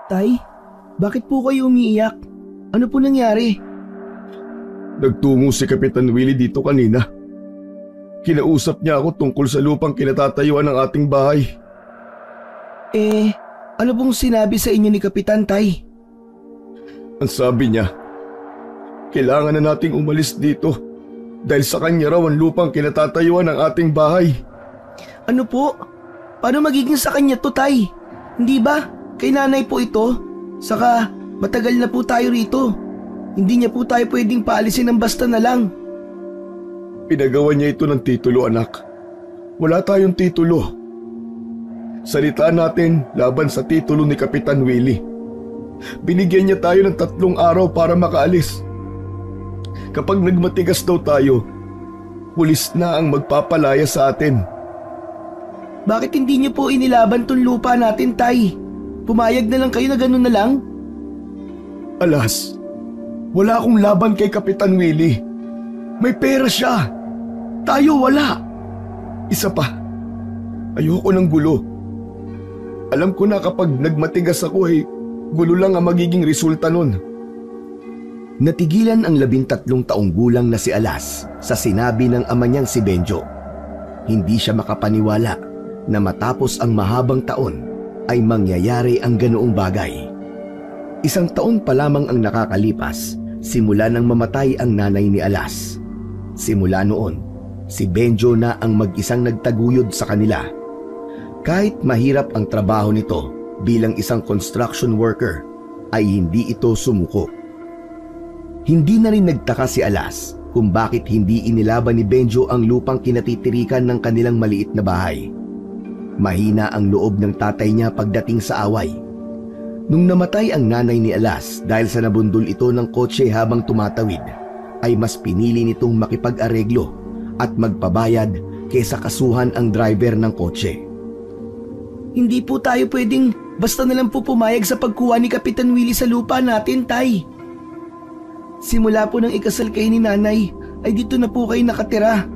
Tay, bakit po kayo umiiyak? Ano po nangyari? Nagtungo si Kapitan Willie dito kanina. Kinausap niya ako tungkol sa lupang kinatatayuan ng ating bahay. Ano pong sinabi sa inyo ni Kapitan, Tay? Ang sabi niya, kailangan na nating umalis dito dahil sa kanya raw ang lupang kinatatayuan ng ating bahay. Ano po? Paano magiging sa kanya to, Tay? Hindi ba? Kay nanay po ito. Saka matagal na po tayo rito. Hindi niya po tayo pwedeng paalisin ng basta na lang. Pinagawa niya ito ng titulo, anak. Wala tayong titulo. Salita natin laban sa titulo ni Kapitan Willie. Binigyan niya tayo ng 3 araw para makaalis. Kapag nagmatigas daw tayo, pulis na ang magpapalaya sa atin. Bakit hindi niyo po inilaban tong lupa natin, Tay? Pumayag na lang kayo na gano'n na lang? Alas, wala akong laban kay Kapitan Willie. May pera siya. Tayo wala. Isa pa, ayoko ng gulo. Alam ko na kapag nagmatigas ako gulo lang ang magiging resulta nun. Natigilan ang 13 taong gulang na si Alas sa sinabi ng ama niyang si Benjo. Hindi siya makapaniwala na matapos ang mahabang taon ay mangyayari ang ganoong bagay. 1 taon pa lamang ang nakakalipas simula nang mamatay ang nanay ni Alas. Simula noon, si Benjo na ang mag-isang nagtaguyod sa kanila. Kahit mahirap ang trabaho nito bilang isang construction worker, ay hindi ito sumuko. Hindi na rin nagtaka si Alas kung bakit hindi inilaban ni Benjo ang lupang kinatitirikan ng kanilang maliit na bahay. Mahina ang loob ng tatay niya pagdating sa away. Nung namatay ang nanay ni Alas dahil sa nabundol ito ng kotse habang tumatawid, ay mas pinili nitong makipag-areglo at magpabayad kaysa kasuhan ang driver ng kotse. Hindi po tayo pwedeng basta na lang po pumayag sa pagkuha ni Kapitan Willie sa lupa natin, Tay. Simula po nang ikasal kayo ni nanay, ay dito na po kayo nakatira.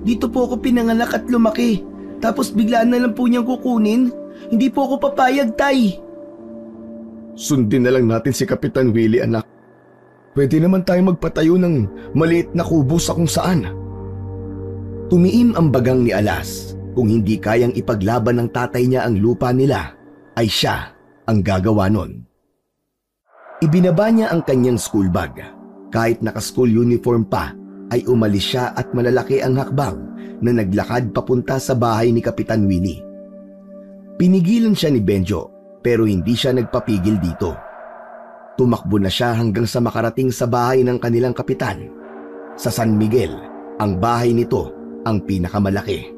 Dito po ako pinanganak at lumaki. Tapos biglaan na lang po niyang kukunin. Hindi po ako papayag, Tay. Sundin na lang natin si Kapitan Willie, anak. Pwede naman tayo magpatayo ng maliit na kubo sa kung saan. Tumiim ang bagang ni Alas. Kung hindi kayang ipaglaban ng tatay niya ang lupa nila, ay siya ang gagawa nun. Ibinaba niya ang kanyang school bag. Kahit naka-school uniform pa, ay umalis siya at malalaki ang hakbang na naglakad papunta sa bahay ni Kapitan Willie. Pinigilan siya ni Benjo pero hindi siya nagpapigil dito. Tumakbo na siya hanggang sa makarating sa bahay ng kanilang kapitan. Sa San Miguel, ang bahay nito ang pinakamalaki.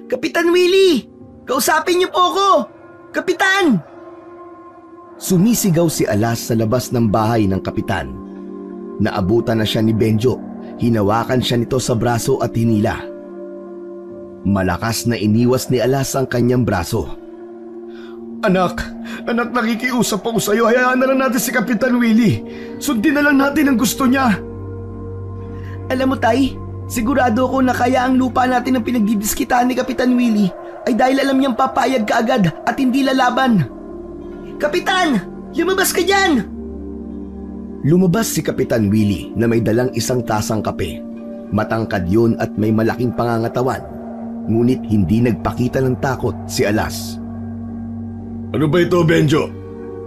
Kapitan Willie! Kausapin niyo po ako! Kapitan! Sumisigaw si Alas sa labas ng bahay ng kapitan. Naabutan na siya ni Benjo. Hinawakan siya nito sa braso at hinila. Malakas na iniwas ni Alas ang kanyang braso. Anak, nakikiusap ako sa iyo. Hayaan na lang natin si Kapitan Willie. Sundin na lang natin ang gusto niya. Alam mo, Tay, sigurado ako na kaya ang lupa natin ang pinagdidiskitaan ni Kapitan Willie ay dahil alam niyang papayag ka agad at hindi lalaban. Kapitan! Lumabas ka dyan! Lumabas si Kapitan Willie na may dalang isang tasang kape. Matangkad yun at may malaking pangangatawan. Ngunit hindi nagpakita ng takot si Alas. Ano ba ito, Benjo?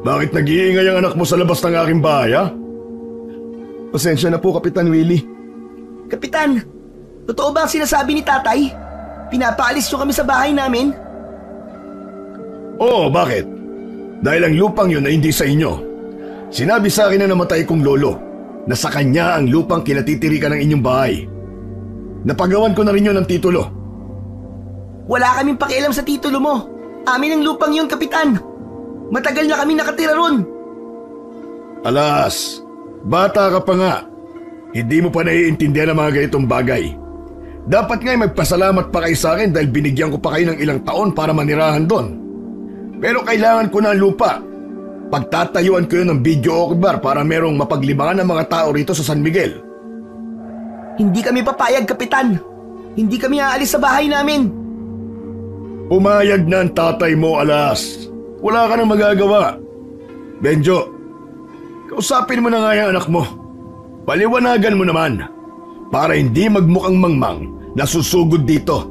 Bakit nag-iingay ang anak mo sa labas ng aking bahay, ha? Pasensya na po, Kapitan Willie. Kapitan, totoo ba ang sinasabi ni tatay? Pinapaalis niyo kami sa bahay namin? Oo, bakit? Dahil ang lupang yun ay hindi sa inyo. Sinabi sa akin na namatay kong lolo na sa kanya ang lupang kinatitirikan ng inyong bahay. Napagawan ko na rin yun ng titulo. Wala kaming pakialam sa titulo mo. Amin ang lupang yun, Kapitan. Matagal na kami nakatira ron. Alas, bata ka pa nga. Hindi mo pa naiintindihan ang mga ganitong bagay. Dapat nga'y magpasalamat pa kayo sa akin dahil binigyan ko pa kayo ng ilang taon para manirahan doon. Pero kailangan ko na ang lupa. Pagtatayuan ko yun ng video o bar para merong mapaglibangan ng mga tao rito sa San Miguel. Hindi kami papayag, Kapitan. Hindi kami aalis sa bahay namin. Pumayag na ang tatay mo, Alas. Wala ka nang magagawa. Benjo, kausapin mo na nga yung anak mo. Paliwanagan mo naman para hindi magmukhang mangmang na susugod dito.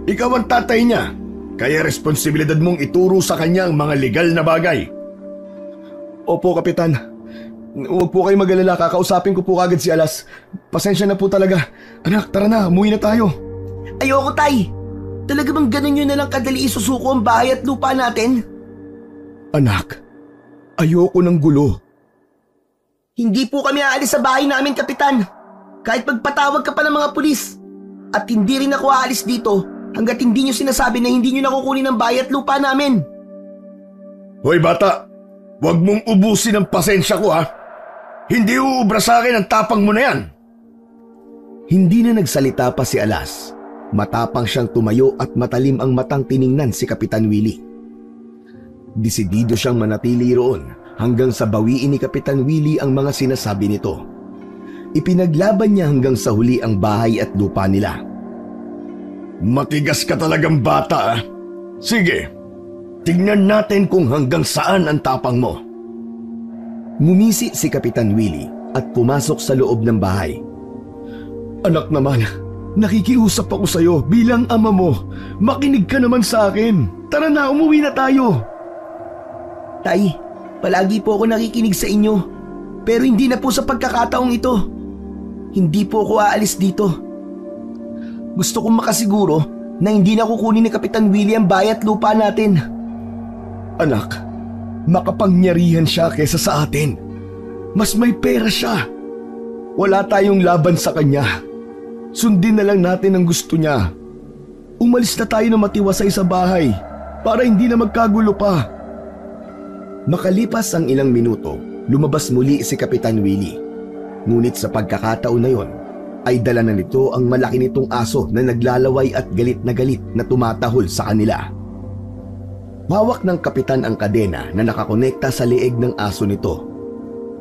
Ikaw ang tatay niya, kaya responsibilidad mong ituro sa kanya ang mga legal na bagay. Opo, Kapitan. Huwag po kayo mag-alala, kakausapin ko po kagad si Alas. Pasensya na po talaga. Anak, tara na, umuwi na tayo. Ayoko, Tay. Talaga bang ganun yun na lang kadali isusuko ang bahay at lupa natin? Anak, ayoko ng gulo. Hindi po kami aalis sa bahay namin, Kapitan. Kahit magpatawag ka pa ng mga pulis. At hindi rin ako aalis dito hanggat hindi nyo sinasabi na hindi nyo nakukunin ang bahay at lupa namin. Hoy bata, huwag mong ubusin ang pasensya ko ha. Hindi uubra sa akin ang tapang mo na yan. Hindi na nagsalita pa si Alas. Matapang siyang tumayo at matalim ang matang tiningnan si Kapitan Willie. Desidido siyang manatili roon hanggang sa bawiin ni Kapitan Willie ang mga sinasabi nito. Ipinaglaban niya hanggang sa huli ang bahay at lupa nila. Matigas ka talagang bata ah. Sige, tignan natin kung hanggang saan ang tapang mo. Ngumisi si Kapitan Willie at pumasok sa loob ng bahay. Anak naman, nakikiusap ako sa'yo bilang ama mo. Makinig ka naman sa akin. Tara na, umuwi na tayo. Tay, palagi po ako nakikinig sa inyo. Pero hindi na po sa pagkakataong ito. Hindi po ako aalis dito. Gusto kong makasiguro na hindi na kukunin ni Kapitan Willie ang bahay at lupa natin. Anak, makapangyarihan siya kesa sa atin. Mas may pera siya. Wala tayong laban sa kanya. Sundin na lang natin ang gusto niya. Umalis na tayo na matiwasay sa bahay para hindi na magkagulo pa. Makalipas ang ilang minuto, lumabas muli si Kapitan Willie. Ngunit sa pagkakataon na yon, ay dala na nito ang malaki nitong aso na naglalaway at galit na tumatahol sa kanila. Hawak ng kapitan ang kadena na nakakonekta sa leeg ng aso nito.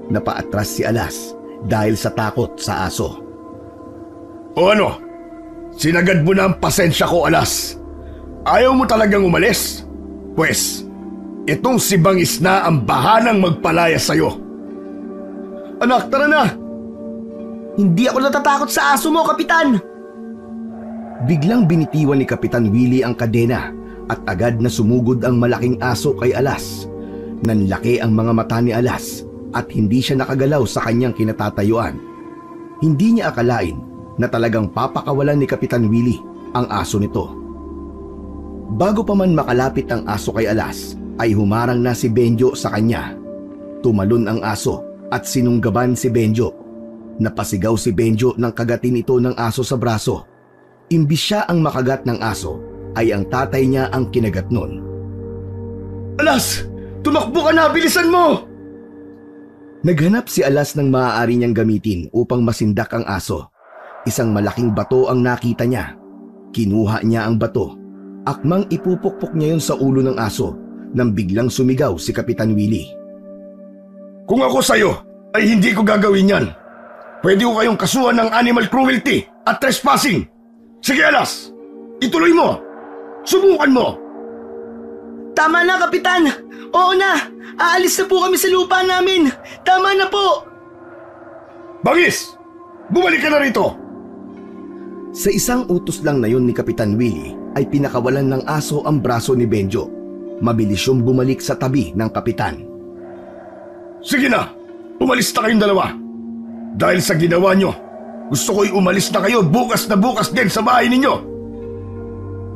Napaatras si Alas dahil sa takot sa aso. O ano? Sinagad mo na ang pasensya ko, Alas. Ayaw mo talagang umalis? Pwes, itong si Bangis na ang bahalang magpalaya sa'yo. Anak, tara na! Hindi ako natatakot sa aso mo, Kapitan! Biglang binitiwan ni Kapitan Willie ang kadena at agad na sumugod ang malaking aso kay Alas. Nanlaki ang mga mata ni Alas at hindi siya nakagalaw sa kanyang kinatatayuan. Hindi niya akalain na talagang papakawalan ni Kapitan Willie ang aso nito. Bago pa man makalapit ang aso kay Alas, ay humarang na si Benjo sa kanya. Tumalon ang aso at sinunggaban si Benjo. Napasigaw si Benjo nang kagatin ito ng aso sa braso. Imbis siya ang makagat ng aso, ay ang tatay niya ang kinagat nun. Alas! Tumakbo ka na! Bilisan mo! Naghanap si Alas ng maaari niyang gamitin upang masindak ang aso. Isang malaking bato ang nakita niya. Kinuha niya ang bato. Akmang ipupukpok niya yun sa ulo ng aso nang biglang sumigaw si Kapitan Willie. Kung ako sa'yo, ay hindi ko gagawin yan. Pwede ko kayong kasuhan ng animal cruelty at trespassing. Sige, Alas! Ituloy mo! Subukan mo! Tama na, Kapitan! Oo na! Aalis na po kami sa lupa namin! Tama na po! Bangis! Bumalik ka na rito! Sa isang utos lang na yun ni Kapitan Willie ay pinakawalan ng aso ang braso ni Benjo. Mabilis siyang bumalik sa tabi ng kapitan. Sige na! Umalis na kayong dalawa! Dahil sa ginawa nyo, gusto ko'y umalis na kayo bukas din sa bahay ninyo!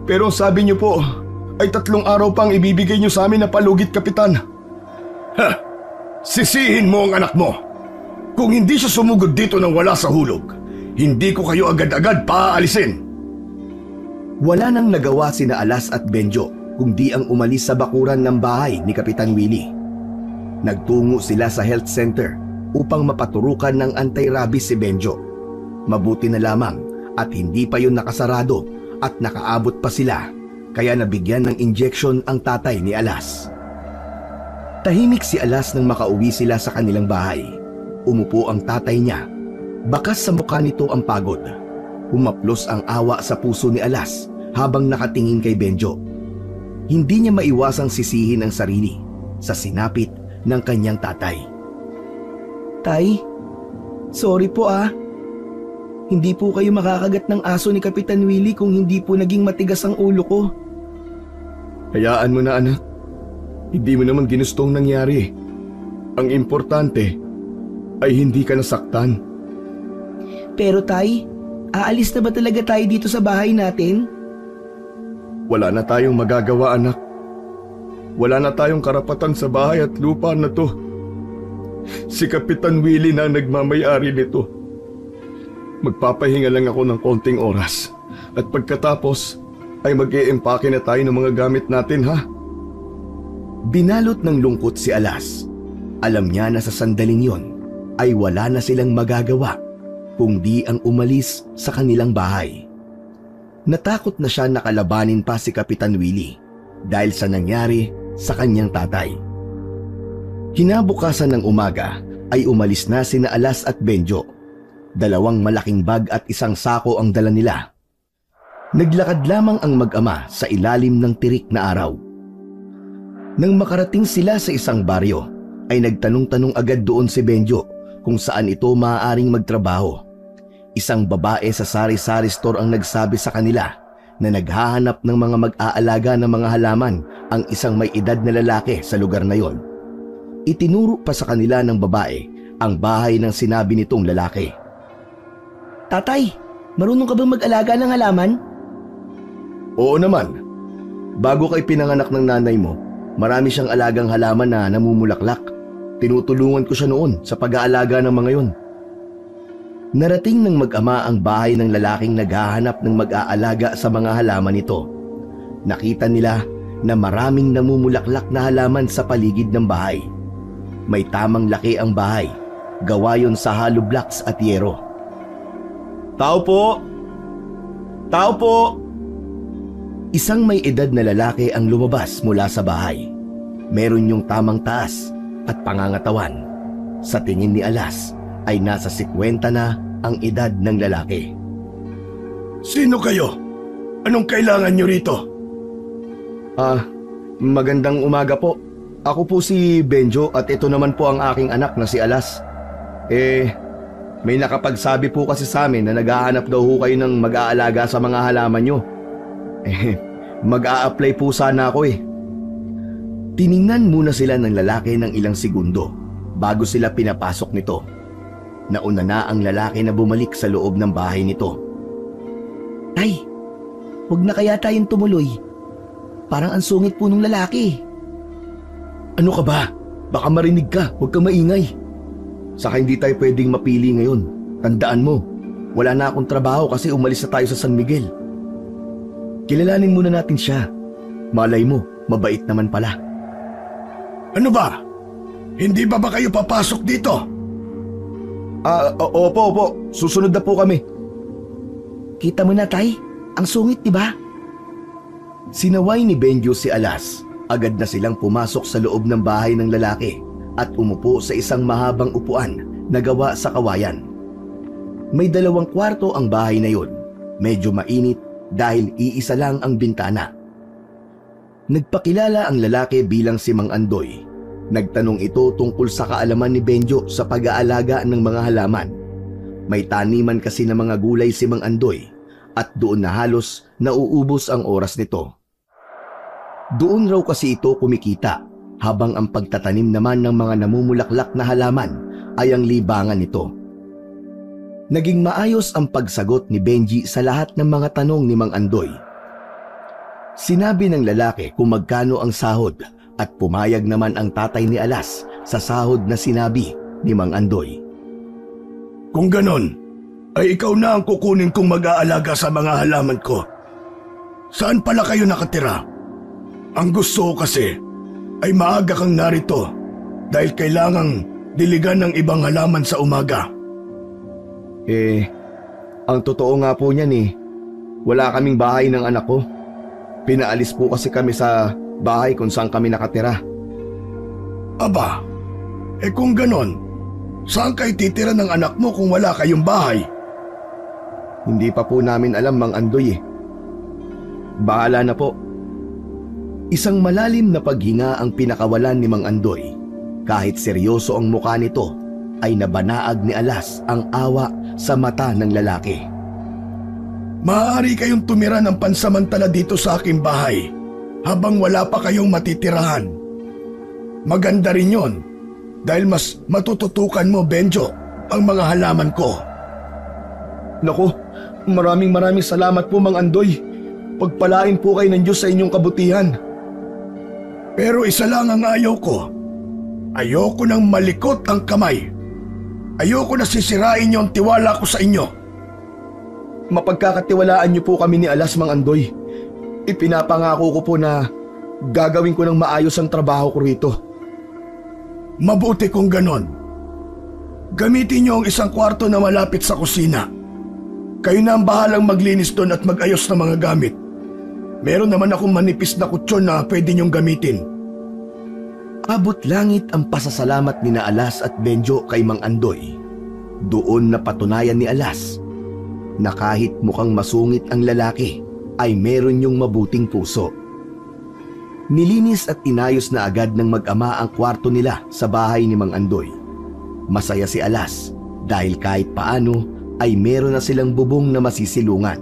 Pero sabi niyo po, ay 3 araw pang ibibigay niyo sa amin na palugit, Kapitan. Ha! Sisihin mo ang anak mo! Kung hindi siya sumugod dito nang wala sa hulog, hindi ko kayo agad-agad paaalisin. Wala nang nagawa sina Alas at Benjo kundi ang umalis sa bakuran ng bahay ni Kapitan Willie. Nagtungo sila sa health center upang mapaturukan ng anti-rabies si Benjo. Mabuti na lamang at hindi pa yun nakasarado at nakaabot pa sila, kaya nabigyan ng injection ang tatay ni Alas. Tahimik si Alas nang makauwi sila sa kanilang bahay. Umupo ang tatay niya. Bakas sa mukha nito ang pagod. Humaplos ang awa sa puso ni Alas habang nakatingin kay Benjo. Hindi niya maiwasang sisihin ang sarili sa sinapit ng kanyang tatay. Tay, sorry po ah. Hindi po kayo makakagat ng aso ni Kapitan Willie kung hindi po naging matigas ang ulo ko. Hayaan mo na, anak. Hindi mo naman ginustong nangyari. Ang importante ay hindi ka nasaktan. Pero tay, aalis na ba talaga tayo dito sa bahay natin? Wala na tayong magagawa, anak. Wala na tayong karapatan sa bahay at lupa na to. Si Kapitan Willie na nagmamay-ari nito. Magpapahinga lang ako ng konting oras at pagkatapos ay mag-i-empake na tayo ng mga gamit natin, ha? Binalot ng lungkot si Alas. Alam niya na sa sandaling yon ay wala na silang magagawa kundi ang umalis sa kanilang bahay. Natakot na siya nakalabanin pa si Kapitan Willie dahil sa nangyari sa kanyang tatay. Kinabukasan ng umaga ay umalis na sina Alas at Benjo. 2 malaking bag at isang sako ang dala nila. Naglakad lamang ang mag-ama sa ilalim ng tirik na araw. Nang makarating sila sa isang baryo, ay nagtanong-tanong agad doon si Benjo kung saan ito maaaring magtrabaho. Isang babae sa sari-sari store ang nagsabi sa kanila na naghahanap ng mga mag-aalaga ng mga halaman ang isang may edad na lalaki sa lugar na yon. Itinuro pa sa kanila ng babae ang bahay ng sinabi nitong lalaki. Tatay, marunong ka bang mag-alaga ng halaman? Oo naman. Bago kay pinanganak ng nanay mo, marami siyang alagang halaman na namumulaklak. Tinutulungan ko siya noon sa pag-aalaga ng mga yon. Narating ng mag-ama ang bahay ng lalaking naghahanap ng mag-aalaga sa mga halaman nito. Nakita nila na maraming namumulaklak na halaman sa paligid ng bahay. May tamang laki ang bahay, gawa yon sa hollow blocks at yero. Tao po! Tao po! Isang may edad na lalaki ang lumabas mula sa bahay. Meron yung tamang taas at pangangatawan. Sa tingin ni Alas ay nasa 50 na ang edad ng lalaki. Sino kayo? Anong kailangan nyo rito? Magandang umaga po. Ako po si Benjo at ito naman po ang aking anak na si Alas. May nakapagsabi po kasi sa amin na naghahanap daw ho kayo ng mag-aalaga sa mga halaman nyo. Mag-a-apply po sana ako . Tiningnan muna sila ng lalaki ng ilang segundo bago sila pinapasok nito. Nauna na ang lalaki na bumalik sa loob ng bahay nito. Tay, huwag na kaya tayong tumuloy. Parang ang sungit po nung lalaki. Ano ka ba? Baka marinig ka, huwag kang maingay. Saka hindi tayo pwedeng mapili ngayon. Tandaan mo, wala na akong trabaho kasi umalis na tayo sa San Miguel. Kilalanin muna natin siya. Malay mo, mabait naman pala. Ano ba? Hindi ba kayo papasok dito? Opo. Susunod na po kami. Kita mo na, Tay. Ang sungit, di ba? Sinaway ni Benjo si Alas. Agad na silang pumasok sa loob ng bahay ng lalaki at umupo sa isang mahabang upuan na gawa sa kawayan. May 2 kwarto ang bahay na yun. Medyo mainit dahil iisa lang ang bintana. Nagpakilala ang lalaki bilang si Mang Andoy. Nagtanong ito tungkol sa kaalaman ni Benjo sa pag-aalaga ng mga halaman. May taniman kasi ng mga gulay si Mang Andoy at doon na halos nauubos ang oras nito. Doon raw kasi ito kumikita habang ang pagtatanim naman ng mga namumulaklak na halaman ay ang libangan nito. Naging maayos ang pagsagot ni Benji sa lahat ng mga tanong ni Mang Andoy. Sinabi ng lalaki kung magkano ang sahod at pumayag naman ang tatay ni Alas sa sahod na sinabi ni Mang Andoy. Kung ganon, ay ikaw na ang kukunin kong mag-aalaga sa mga halaman ko. Saan pala kayo nakatira? Ang gusto ko kasi ay maaga kang narito dahil kailangang diligan ng ibang halaman sa umaga. Ang totoo nga po niyan wala kaming bahay ng anak ko. Pinaalis po kasi kami sa bahay kung saan kami nakatira. Aba, kung ganon, saan kayo titira ng anak mo kung wala kayong bahay? Hindi pa po namin alam, Mang Andoy. Bahala na po. Isang malalim na paghinga ang pinakawalan ni Mang Andoy. Kahit seryoso ang mukha nito, ay nabanaag ni Alas ang awa sa mata ng lalaki. Maaari kayong tumira ng pansamantala dito sa aking bahay habang wala pa kayong matitirahan. Maganda rin yon dahil mas matututukan mo, Benjo, ang mga halaman ko. Naku, maraming salamat po, Mang Andoy. Pagpalain po kayo ng Diyos sa inyong kabutihan. Pero isa lang ang ayaw ko. Ayoko nang malikot ang kamay. Ayoko na sisirain niyo ang tiwala ko sa inyo. Mapagkakatiwalaan niyo po kami ni Alas, Mang Andoy. Ipinapangako ko po na gagawin ko ng maayos ang trabaho ko rito. Mabuti kung ganon. Gamitin niyo ang isang kwarto na malapit sa kusina. Kayo na ang bahalang maglinis doon at mag-ayos ng mga gamit. Meron naman akong manipis na kutsyon na pwede niyong gamitin. Abot langit ang pasasalamat ni na Alas at Benjo kay Mang Andoy. Doon napatunayan ni Alas na kahit mukhang masungit ang lalaki, ay meron yung mabuting puso. Nilinis at inayos na agad ng mag-ama ang kwarto nila sa bahay ni Mang Andoy. Masaya si Alas dahil kahit paano ay meron na silang bubong na masisilungan.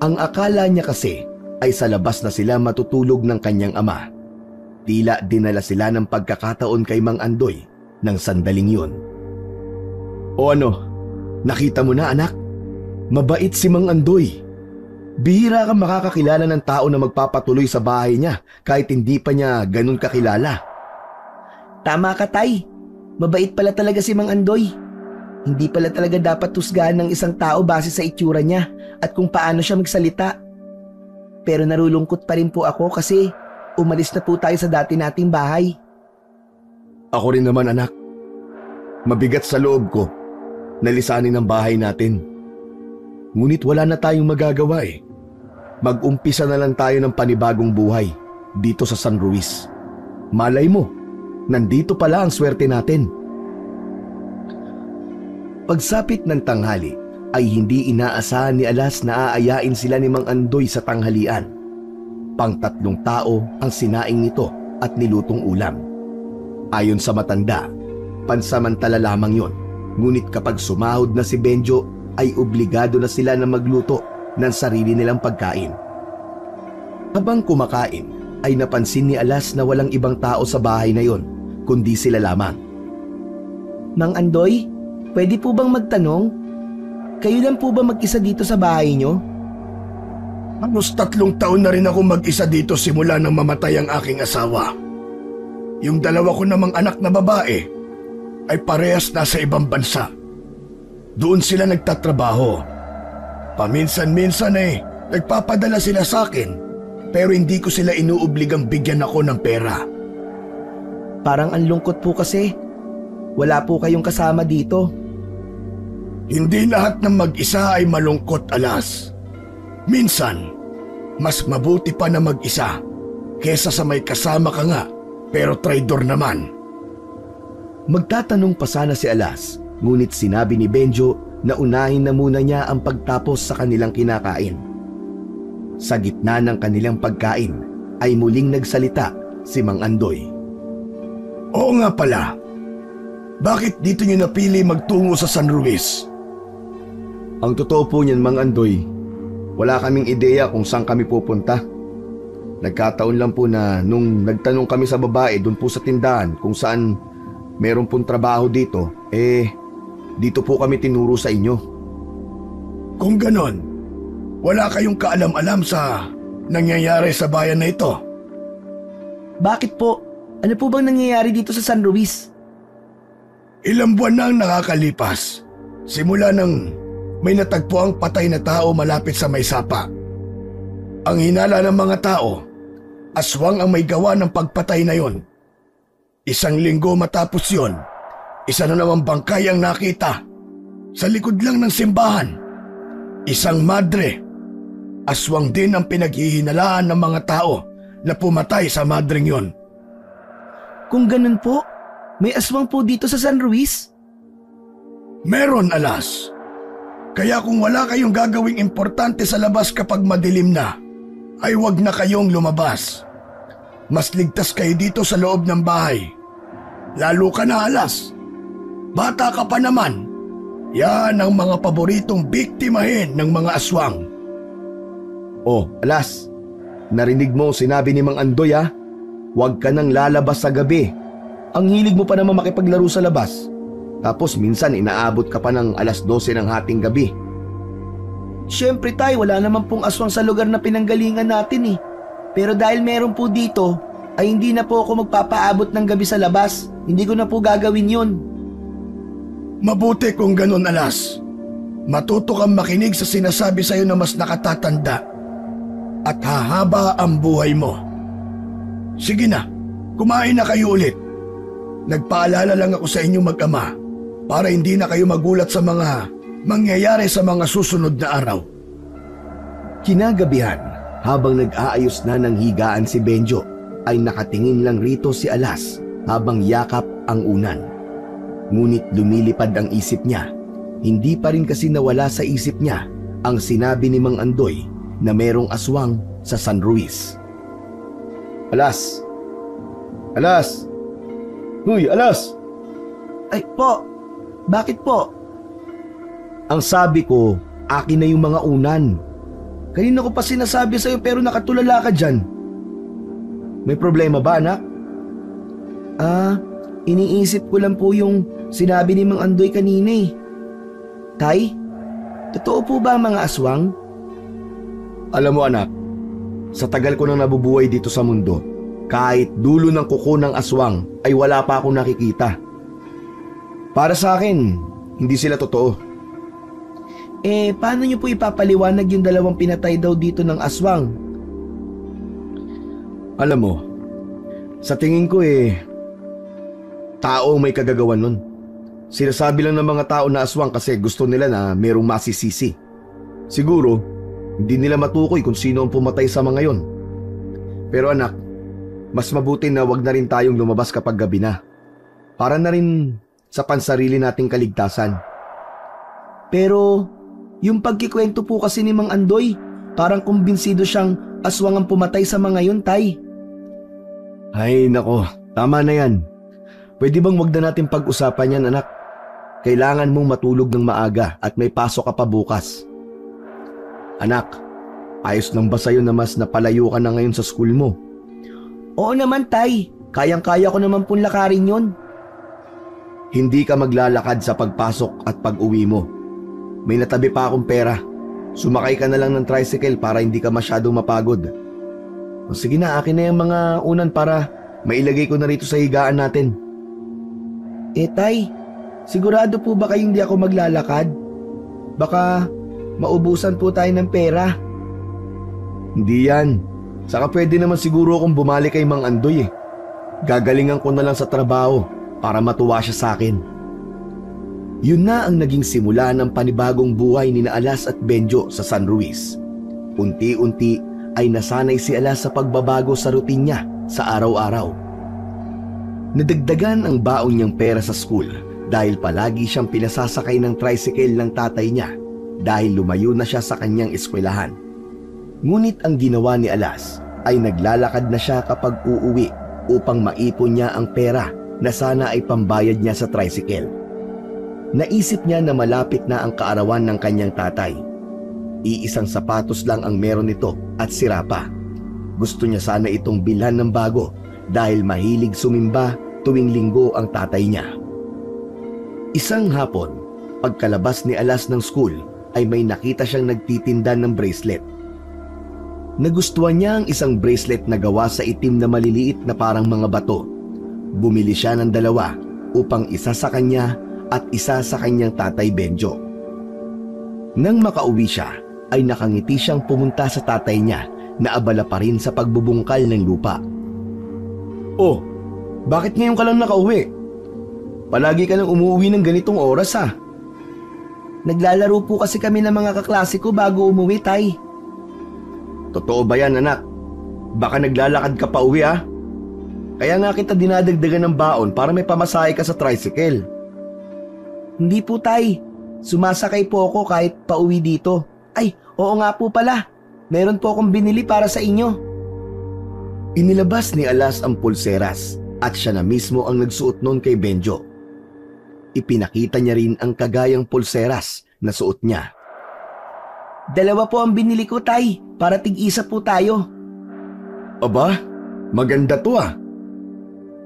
Ang akala niya kasi ay sa labas na sila matutulog ng kanyang ama. Tila dinala sila ng pagkakataon kay Mang Andoy ng sandaling yun. O ano, nakita mo na anak? Mabait si Mang Andoy. Bihira kang makakakilala ng tao na magpapatuloy sa bahay niya kahit hindi pa niya ganun kakilala. Tama ka, Tay. Mabait pala talaga si Mang Andoy. Hindi pala talaga dapat husgahan ng isang tao base sa itsura niya at kung paano siya magsalita. Pero narulungkot pa rin po ako kasi umalis na po tayo sa dati nating bahay. Ako rin naman, anak. Mabigat sa loob ko na lisanin ang bahay natin. Ngunit wala na tayong magagawa eh. Mag-umpisa na lang tayo ng panibagong buhay dito sa San Ruiz. Malay mo, nandito pala ang swerte natin. Pagsapit ng tanghali ay hindi inaasahan ni Alas na aayain sila ni Mang Andoy sa tanghalian. Pang-3 tao ang sinaing nito at nilutong ulam. Ayon sa matanda, pansamantala lamang yon. Ngunit kapag sumahod na si Benjo, ay obligado na sila na magluto ng sarili nilang pagkain. Habang kumakain, ay napansin ni Alas na walang ibang tao sa bahay na yon, kundi sila lamang. Mang Andoy, pwede po bang magtanong? Kayo lang po ba mag-isa dito sa bahay niyo? Halos 3 taon na rin ako mag-isa dito simula nang mamatay ang aking asawa. Yung 2 ko namang anak na babae ay parehas nasa ibang bansa. Doon sila nagtatrabaho. Paminsan-minsan nagpapadala sila sa akin, pero hindi ko sila inuobligang bigyan ako ng pera. Parang ang lungkot po kasi. Wala po kayong kasama dito. Hindi lahat ng mag-isa ay malungkot, Alas. Minsan, mas mabuti pa na mag-isa kesa sa may kasama ka nga, pero traidor naman. Magtatanong pa sana si Alas, ngunit sinabi ni Benjo na unahin na muna niya ang pagtapos sa kanilang kinakain. Sa gitna ng kanilang pagkain ay muling nagsalita si Mang Andoy. Oo nga pala. Bakit dito niyo napili magtungo sa San Ruiz? Ang totoo po niyan, Mang Andoy, wala kaming ideya kung saan kami pupunta. Nagkataon lang po na nung nagtanong kami sa babae doon po sa tindahan kung saan meron pong trabaho dito, dito po kami tinuro sa inyo. Kung ganon, wala kayong kaalam-alam sa nangyayari sa bayan na ito? Bakit po? Ano po bang nangyayari dito sa San Ruiz? Ilang buwan na ang nakakalipas, simula nang may natagpo ang patay na tao malapit sa may sapa. Ang hinala ng mga tao, aswang ang may gawa ng pagpatay na yon. 1 linggo matapos yon, isa na namang bangkay ang nakita sa likod lang ng simbahan. Isang madre, aswang din ang pinaghihinalaan ng mga tao na pumatay sa madreng yon. Kung ganun po, may aswang po dito sa San Ruiz? Meron, Alas. Kaya kung wala kayong gagawing importante sa labas kapag madilim na, ay wag na kayong lumabas. Mas ligtas kayo dito sa loob ng bahay. Lalo ka na, Alas. Bata ka pa naman. Yan ang mga paboritong biktimahin ng mga aswang. Oh, Alas, narinig mo sinabi ni Mang Andoy ha? Huwag ka nang lalabas sa gabi. Ang hilig mo pa naman makipaglaro sa labas. Tapos minsan inaabot ka pa ng 12:00 ng hating gabi. Siyempre tay, wala naman pong aswang sa lugar na pinanggalingan natin eh. Pero dahil meron po dito, ay hindi na po ako magpapaabot ng gabi sa labas. Hindi ko na po gagawin yun. Mabuti kung ganun, Alas. Matuto kang makinig sa sinasabi sa'yo na mas nakatatanda. At hahaba ang buhay mo. Sige na, kumain na kayo ulit. Nagpaalala lang ako sa inyo mag-ama para hindi na kayo magulat sa mga mangyayari sa mga susunod na araw. Kinagabihan, habang nag-aayos na ng higaan si Benjo, ay nakatingin lang rito si Alas habang yakap ang unan. Ngunit lumilipad ang isip niya. Hindi pa rin kasi nawala sa isip niya ang sinabi ni Mang Andoy na merong aswang sa San Ruiz. Alas! Alas! Huy, Alas! Ay po, bakit po? Ang sabi ko, akin na yung mga unan. Kanina ko pa sinasabi sa'yo pero nakatulala ka dyan. May problema ba, anak? Iniisip ko lang po yung sinabi ni Mang Andoy kanina eh. Tay, totoo po ba ang mga aswang? Alam mo anak, sa tagal ko nang nabubuhay dito sa mundo, kahit dulo ng kuko ng aswang ay wala pa akong nakikita. Para sa akin, hindi sila totoo. Paano niyo po ipapaliwanag yung 2 pinatay daw dito ng aswang? Alam mo, sa tingin ko tao may kagagawan nun. Sinasabi lang ng mga tao na aswang kasi gusto nila na merong masisisi. Siguro, hindi nila matukoy kung sino ang pumatay sa mga yon. Pero anak, mas mabuti na wag na rin tayong lumabas kapag gabi na. Para na rin sa pansarili nating kaligtasan. Pero, yung pagkikwento po kasi ni Mang Andoy, parang kumbinsido siyang aswang ang pumatay sa mga yon, tay. Ay nako, tama na yan. Pwede bang wag na natin pag-usapan yan, anak? Kailangan mong matulog ng maaga at may pasok ka pa bukas. Anak, ayos lang ba sa'yo na mas napalayo ka na ngayon sa school mo? Oo naman, tay. Kayang-kaya ko naman pong lakarin yon. Hindi ka maglalakad sa pagpasok at pag-uwi mo. May natabi pa akong pera. Sumakay ka na lang ng tricycle para hindi ka masyadong mapagod. O sige na, akin na yung mga unan para mailagay ko na rito sa higaan natin. Tay, sigurado po ba kayong hindi ako maglalakad? Baka maubusan po tayo ng pera. Hindi yan. Saka pwede naman siguro akong bumalik kay Mang Andoy. Gagalingan ko na lang sa trabaho para matuwa siya sa akin. Yun na ang naging simula ng panibagong buhay ni Alas at Benjo sa San Ruiz. Unti-unti ay nasanay si Alas sa pagbabago sa routine niya sa araw-araw. Nadagdagan ang baon niyang pera sa school dahil palagi siyang pinasasakay ng tricycle ng tatay niya dahil lumayo na siya sa kanyang eskwelahan. Ngunit ang ginawa ni Alas ay naglalakad na siya kapag uuwi upang maipon niya ang pera na sana ay pambayad niya sa tricycle. Naisip niya na malapit na ang kaarawan ng kanyang tatay. Iisang sapatos lang ang meron nito at sira pa. Gusto niya sana itong bilhan ng bago dahil mahilig sumimba tuwing linggo ang tatay niya. Isang hapon, pagkalabas ni Alas ng school ay may nakita siyang nagtitinda ng bracelet. Nagustuhan niya ang isang bracelet na gawa sa itim na maliliit na parang mga bato. Bumili siya ng 2 upang isa sa kanya at isa sa kanyang tatay Benjo. Nang makauwi siya, ay nakangiti siyang pumunta sa tatay niya na abala pa rin sa pagbubungkal ng lupa. Oh, bakit ngayon ka lang nakauwi? Palagi ka lang umuwi ng ganitong oras ha? Naglalaro po kasi kami ng mga kaklase ko bago umuwi, tay. Totoo ba yan, anak? Baka naglalakad ka pa uwi ha? Kaya nga kita dinadagdagan ng baon para may pamasahe ka sa tricycle. Hindi po, tay. Sumasakay po ako kahit pauwi dito. Ay, oo nga po pala. Meron po akong binili para sa inyo. Inilabas ni Alas ang pulseras at siya na mismo ang nagsuot noon kay Benjo. Ipinakita niya rin ang kagayang pulseras na suot niya. Dalawa po ang binili ko, Tay, para tig-isa po tayo. Aba, maganda to ah.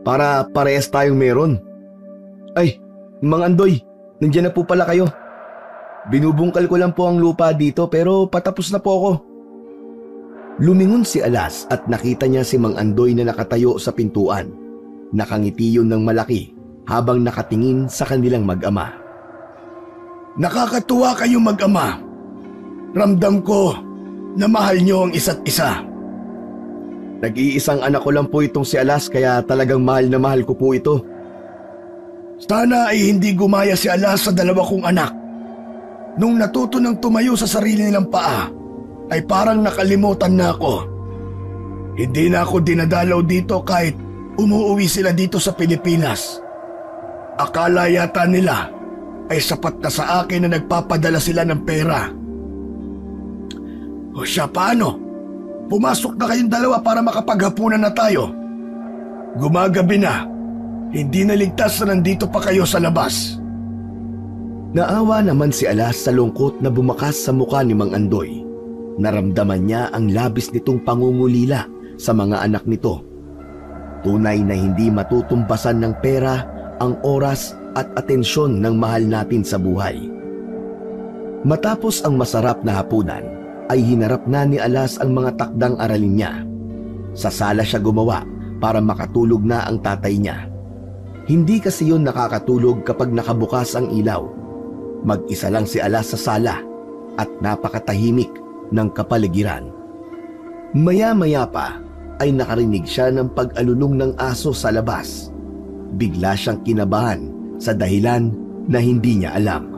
Para parehas tayong meron. Ay, Mang Andoy, nandiyan na po pala kayo. Binubungkal ko lang po ang lupa dito pero patapos na po ako. Lumingon si Alas at nakita niya si Mang Andoy na nakatayo sa pintuan. Nakangiti yun ng malaki habang nakatingin sa kanilang mag-ama. Nakakatuwa kayong mag-ama. Ramdam ko na mahal niyo ang isa't isa. Nag-iisang anak ko lang po itong si Alas kaya talagang mahal na mahal ko po ito. Sana ay hindi gumaya si Alas sa dalawa kong anak. Nung natuto ng tumayo sa sarili nilang paa, ay parang nakalimutan na ako. Hindi na ako dinadalaw dito kahit umuwi sila dito sa Pilipinas. Akala yata nila ay sapat na sa akin na nagpapadala sila ng pera. O siya, paano? Pumasok na kayong dalawa para makapaghapunan na tayo. Gumagabi na. Hindi naligtas na nandito pa kayo sa labas. Naawa naman si Alas sa lungkot na bumakas sa mukha ni Mang Andoy. Naramdaman niya ang labis nitong pangungulila sa mga anak nito. Tunay na hindi matutumbasan ng pera ang oras at atensyon ng mahal natin sa buhay. Matapos ang masarap na hapunan, ay hinarap na ni Alas ang mga takdang aralin niya. Sa sala siya gumawa para makatulog na ang tatay niya. Hindi kasi yun nakakatulog kapag nakabukas ang ilaw. Mag-isa lang si Alas sa sala at napakatahimik ng kapaligiran. Maya-maya pa ay nakarinig siya ng pag-alulong ng aso sa labas. Bigla siyang kinabahan sa dahilan na hindi niya alam.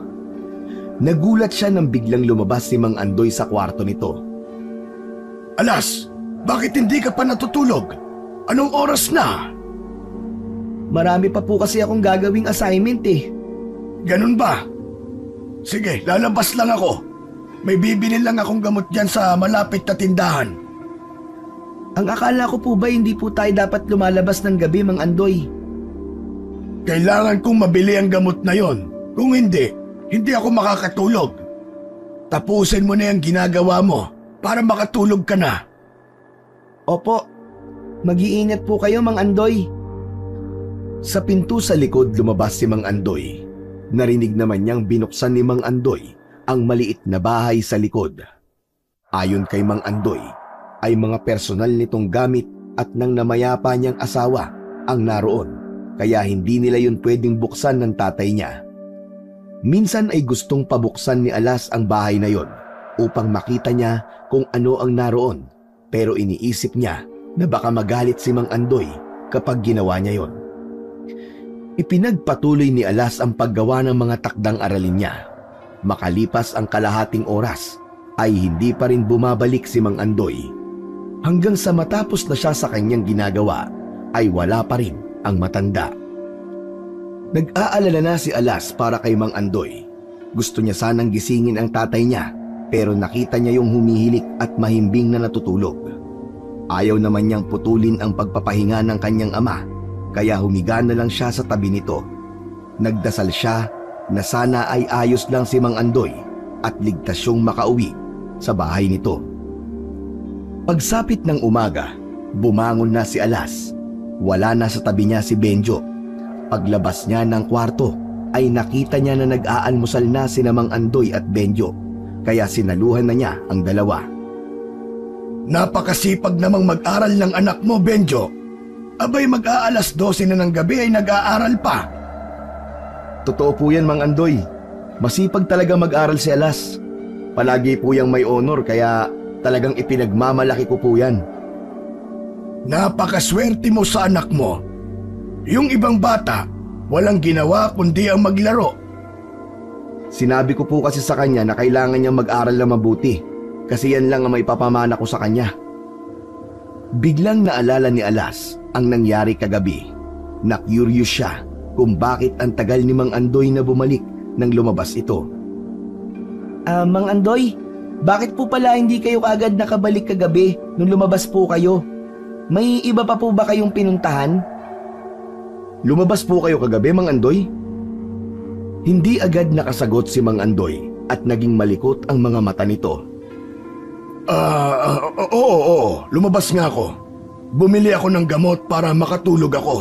Nagulat siya nang biglang lumabas si Mang Andoy sa kwarto nito. Alas, bakit hindi ka pa natutulog? Anong oras na? Marami pa po kasi akong gagawing assignment eh. Ganun ba? Sige, lalabas lang ako. May bibili lang akong gamot dyan sa malapit na tindahan. Ang akala ko po ba hindi po tayo dapat lumalabas ng gabi, Mang Andoy? Kailangan kong mabili ang gamot na yon. Kung hindi, hindi ako makakatulog. Tapusin mo na yung ginagawa mo para makatulog ka na. Opo, mag-iingat po kayo, Mang Andoy. Sa pinto sa likod lumabas si Mang Andoy. Narinig naman niyang binuksan ni Mang Andoy ang maliit na bahay sa likod. Ayon kay Mang Andoy, ay mga personal nitong gamit at ng namayapa niyang asawa ang naroon. Kaya hindi nila yun pwedeng buksan ng tatay niya. Minsan ay gustong pabuksan ni Alas ang bahay na yon upang makita niya kung ano ang naroon. Pero iniisip niya na baka magalit si Mang Andoy kapag ginawa niya yon. Ipinagpatuloy ni Alas ang paggawa ng mga takdang aralin niya. Makalipas ang kalahating oras, ay hindi pa rin bumabalik si Mang Andoy. Hanggang sa matapos na siya sa kanyang ginagawa, ay wala pa rin ang matanda. Nag-aalala na si Alas para kay Mang Andoy. Gusto niya sanang gisingin ang tatay niya, pero nakita niya yung humihilik at mahimbing na natutulog. Ayaw naman niyang putulin ang pagpapahinga ng kanyang ama, kaya humiga na lang siya sa tabi nito. Nagdasal siya na sana ay ayos lang si Mang Andoy at ligtas siyang makauwi sa bahay nito. Pagsapit ng umaga, bumangon na si Alas. Wala na sa tabi niya si Benjo. Paglabas niya ng kwarto, ay nakita niya na nag-aalmusal na sina Mang Andoy at Benjo, kaya sinaluhan na niya ang dalawa. Napakasipag namang mag-aral ng anak mo, Benjo. Abay, mag-aalas 12 na ng gabi ay nag-aaral pa. Totoo po yan, Mang Andoy. Masipag talaga mag-aral si Alas. Palagi po yang may honor, kaya talagang ipinagmamalaki ko po yan. Napakaswerte mo sa anak mo. Yung ibang bata, walang ginawa kundi ang maglaro. Sinabi ko po kasi sa kanya na kailangan niyang mag-aral na mabuti, kasi yan lang ang may papamana ko sa kanya. Biglang naalala ni Alas ang nangyari kagabi. Na-curious siya kung bakit ang tagal ni Mang Andoy na bumalik nang lumabas ito. Mang Andoy, bakit po pala hindi kayo agad nakabalik kagabi nung lumabas po kayo? May iba pa po ba kayong pinuntahan? lumabas po kayo kagabi, Mang Andoy? Hindi agad nakasagot si Mang Andoy at naging malikot ang mga mata nito. Oo, lumabas nga ako. Bumili ako ng gamot para makatulog ako.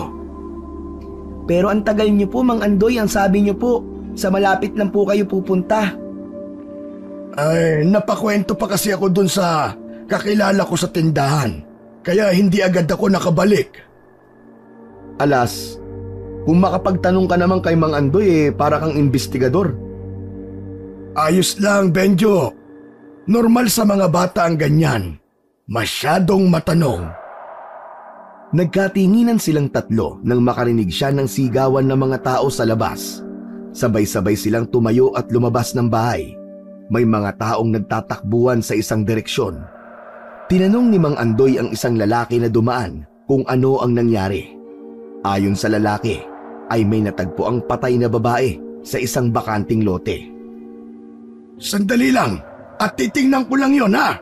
Pero ang tagal niyo po, Mang Andoy, ang sabi niyo po, sa malapit lang po kayo pupunta. Ay, napakwento pa kasi ako dun sa kakilala ko sa tindahan. Kaya hindi agad ako nakabalik. Alas, kung makapagtanong ka naman kay Mang Andoy para kang investigador. Ayos lang, Benjo. Normal sa mga bata ang ganyan. Masyadong matanong. Nagkatinginan silang tatlo nang makarinig siya ng sigawan ng mga tao sa labas. Sabay-sabay silang tumayo at lumabas ng bahay. May mga taong nagtatakbuhan sa isang direksyon. Tinanong ni Mang Andoy ang isang lalaki na dumaan kung ano ang nangyari. Ayon sa lalaki, ay may natagpo ang patay na babae sa isang bakanting lote. Sandali lang, at titingnan ko lang yon, ha?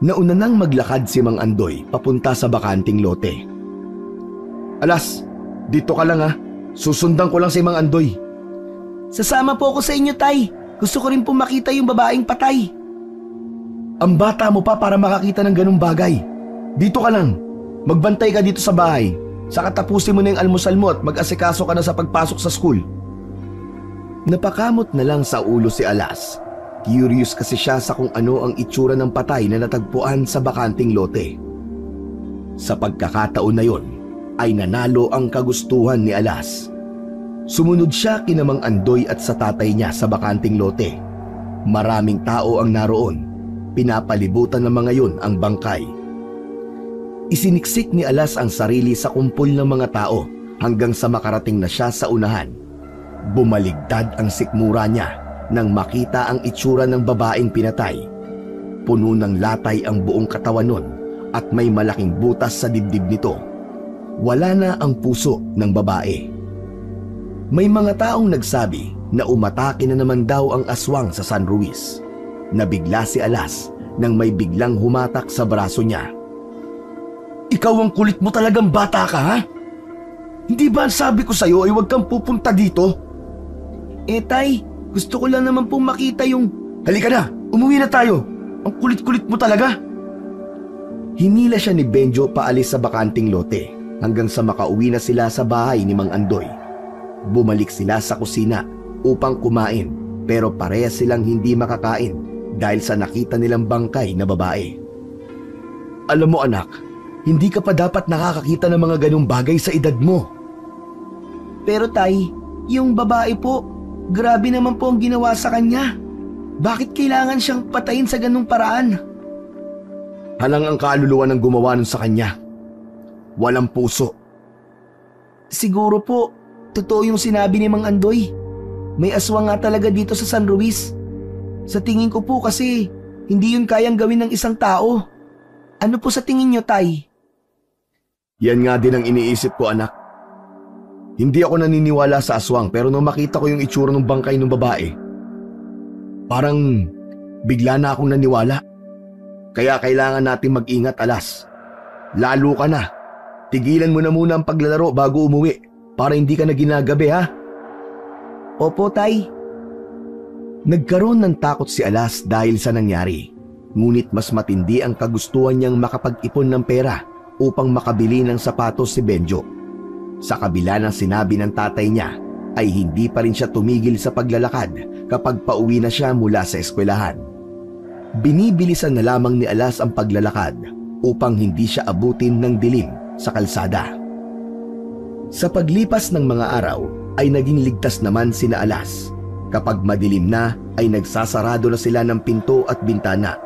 Nauna nang maglakad si Mang Andoy papunta sa bakanting lote. Alas, dito ka lang ha. Susundan ko lang si Mang Andoy. Sasama po ako sa inyo, Tay. Gusto ko rin po makita yung babaeng patay. Ang bata mo pa para makakita ng ganung bagay. Dito ka lang. Magbantay ka dito sa bahay. Saka tapusin mo na yung almusal mo at mag-asikaso ka na sa pagpasok sa school. Napakamot na lang sa ulo si Alas. Curious kasi siya sa kung ano ang itsura ng patay na natagpuan sa bakanting lote. Sa pagkakataon na yon, ay nanalo ang kagustuhan ni Alas. Sumunod siya kina Mang Andoy at sa tatay niya sa bakanting lote. Maraming tao ang naroon. Pinapalibutan ng mga yon ang bangkay. Isiniksik ni Alas ang sarili sa kumpol ng mga tao hanggang sa makarating na siya sa unahan. Bumaligtad ang sikmura niya nang makita ang itsura ng babaeng pinatay. Puno ng latay ang buong katawan nun at may malaking butas sa dibdib nito. Wala na ang puso ng babae. May mga taong nagsabi na umatake na naman daw ang aswang sa San Ruiz. Nabigla si Alas nang may biglang humatak sa braso niya. Ikaw ang kulit mo talagang bata ka, ha? Hindi ba ang sabi ko sa'yo ay huwag kang pupunta dito? Tay, gusto ko lang naman pong makita yung... Halika na, umuwi na tayo. Ang kulit-kulit mo talaga. Hinila siya ni Benjo paalis sa bakanting lote hanggang sa makauwi na sila sa bahay ni Mang Andoy. Bumalik sila sa kusina upang kumain pero parehas silang hindi makakain dahil sa nakita nilang bangkay na babae. Alam mo anak, hindi ka pa dapat nakakakita ng mga ganung bagay sa edad mo. Pero Tay, yung babae po, grabe naman po ang ginawa sa kanya. Bakit kailangan siyang patayin sa ganung paraan? Halang ang kaluluwa ng gumawa nun sa kanya. Walang puso. Siguro po, totoo yung sinabi ni Mang Andoy. May aswang nga talaga dito sa San Ruiz. Sa tingin ko po kasi, hindi yun kayang gawin ng isang tao. Ano po sa tingin niyo, Tay? Yan nga din ang iniisip ko, anak. Hindi ako naniniwala sa aswang pero nung makita ko yung itsura ng bangkay ng babae, parang bigla na akong naniwala. Kaya kailangan natin mag-ingat, Alas. Lalo ka na. Tigilan mo na muna ang paglalaro bago umuwi para hindi ka na ginagabi, ha? Opo, Tay. Nagkaroon ng takot si Alas dahil sa nangyari. Ngunit mas matindi ang kagustuhan niyang makapag-ipon ng pera upang makabili ng sapatos si Benjo. Sa kabila ng sinabi ng tatay niya, ay hindi pa rin siya tumigil sa paglalakad kapag pauwi na siya mula sa eskwelahan. Binibilisan na lamang ni Alas ang paglalakad upang hindi siya abutin ng dilim sa kalsada. Sa paglipas ng mga araw ay naging ligtas naman sina Alas. Kapag madilim na ay nagsasarado na sila ng pinto at bintana.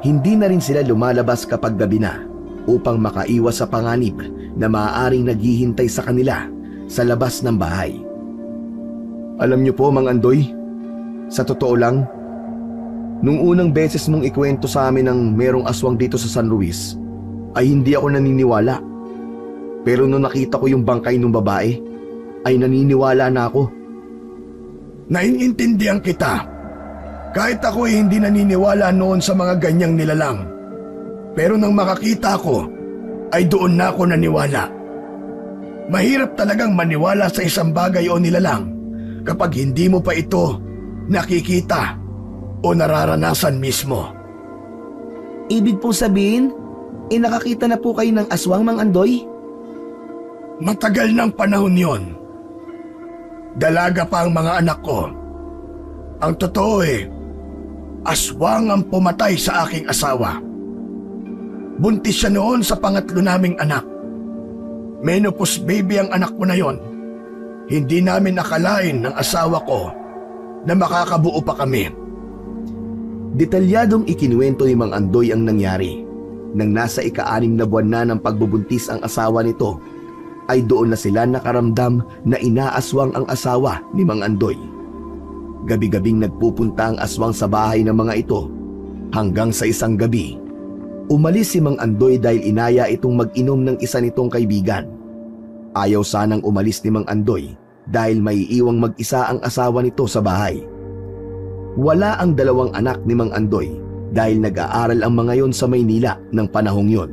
Hindi na rin sila lumalabas kapag gabi na upang makaiwas sa panganib na maaaring naghihintay sa kanila sa labas ng bahay. Alam niyo po, Mang Andoy, sa totoo lang, nung unang beses mong ikwento sa amin ng merong aswang dito sa San Luis, ay hindi ako naniniwala. Pero nung nakita ko yung bangkay ng babae, ay naniniwala na ako. Naiintindihan kita. Kahit ako ay hindi naniniwala noon sa mga ganyang nilalang. Pero nang makakita ko, ay doon na ako naniwala. Mahirap talagang maniwala sa isang bagay o nilalang kapag hindi mo pa ito nakikita o nararanasan mismo. Ibig po sabihin, nakakita na po kayo ng aswang, Mang Andoy? Matagal ng panahon yon. Dalaga pa ang mga anak ko. Ang totoo aswang ang pumatay sa aking asawa. Buntis siya noon sa pangatlo naming anak. Menopause baby ang anak ko na yon. Hindi namin akalain ng asawa ko na makakabuo pa kami. Detalyadong ikinuwento ni Mang Andoy ang nangyari. Nang nasa ika-6 na buwan na ng pagbubuntis ang asawa nito, ay doon na sila nakaramdam na inaaswang ang asawa ni Mang Andoy. Gabi-gabing nagpupunta ang aswang sa bahay ng mga ito. Hanggang sa isang gabi, umalis si Mang Andoy dahil inaya itong mag-inom ng isa nitong kaibigan. Ayaw sanang umalis ni Mang Andoy dahil may iwang mag-isa ang asawa nito sa bahay. Wala ang dalawang anak ni Mang Andoy dahil nag-aaral ang mga yon sa Maynila ng panahong yon.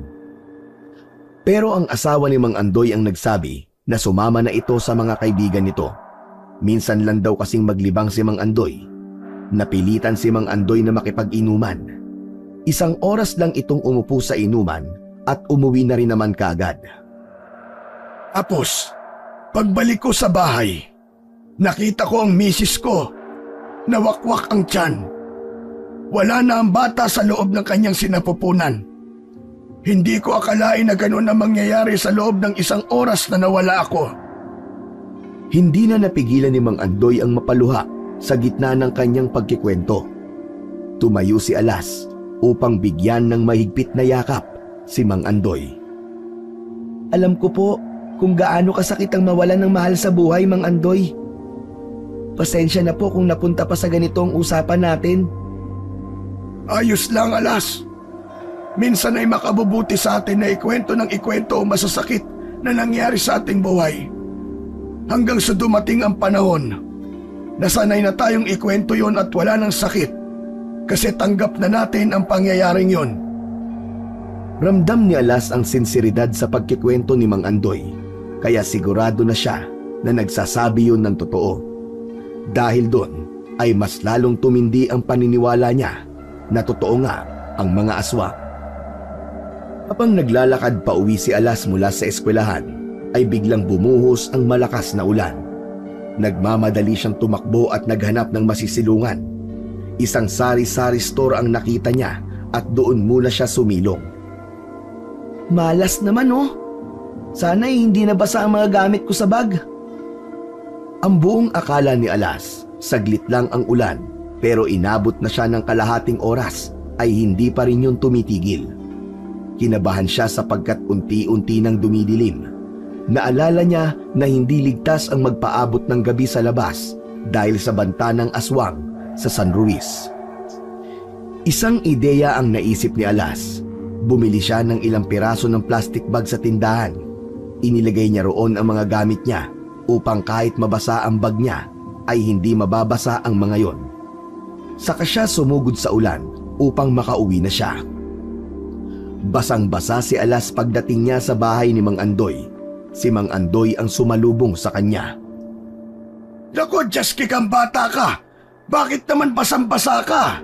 Pero ang asawa ni Mang Andoy ang nagsabi na sumama na ito sa mga kaibigan nito. Minsan lang daw kasing maglibang si Mang Andoy. Napilitan si Mang Andoy na makipag-inuman. 1 oras lang itong umupo sa inuman at umuwi na rin naman kaagad. Tapos, pagbalik ko sa bahay, nakita ko ang misis ko. Nawakwak ang tiyan. Wala na ang bata sa loob ng kanyang sinapupunan. Hindi ko akalain na gano'n ang mangyayari sa loob ng 1 oras na nawala ako. Hindi na napigilan ni Mang Andoy ang mapaluha sa gitna ng kanyang pagkikwento. Tumayo si Alas upang bigyan ng mahigpit na yakap si Mang Andoy. Alam ko po kung gaano kasakit ang mawalan ng mahal sa buhay, Mang Andoy. Pasensya na po kung napunta pa sa ganitong usapan natin. Ayos lang, Alas. Minsan ay makabubuti sa atin na ikwento ng ikwento o masasakit na nangyari sa ating buhay. Hanggang sa dumating ang panahon, nasanay na tayong ikwento yon at wala ng sakit kasi tanggap na natin ang pangyayaring yon. Ramdam ni Alas ang sinseridad sa pagkikwento ni Mang Andoy, kaya sigurado na siya na nagsasabi yun ng totoo. Dahil doon ay mas lalong tumindi ang paniniwala niya na totoo nga ang mga aswang. Habang naglalakad pa uwi si Alas mula sa eskwelahan, ay biglang bumuhos ang malakas na ulan. Nagmamadali siyang tumakbo at naghanap ng masisilungan. Isang sari-sari store ang nakita niya at doon muna siya sumilong. Malas naman Sana'y hindi nabasa ang mga gamit ko sa bag. Ang buong akala ni Alas, saglit lang ang ulan, pero inabot na siya ng kalahating oras ay hindi pa rin yun tumitigil. Kinabahan siya sapagkat unti-unti nang dumidilim. Naalala niya na hindi ligtas ang magpaabot ng gabi sa labas dahil sa banta ng aswang sa San Ruiz. Isang ideya ang naisip ni Alas. Bumili siya ng ilang piraso ng plastic bag sa tindahan. Inilagay niya roon ang mga gamit niya upang kahit mabasa ang bag niya ay hindi mababasa ang mga yon. Saka siya sumugod sa ulan upang makauwi na siya. Basang-basa si Alas pagdating niya sa bahay ni Mang Andoy. Si Mang Andoy ang sumalubong sa kanya. Naku, Jaski kang bata ka! Bakit naman basang-basa ka?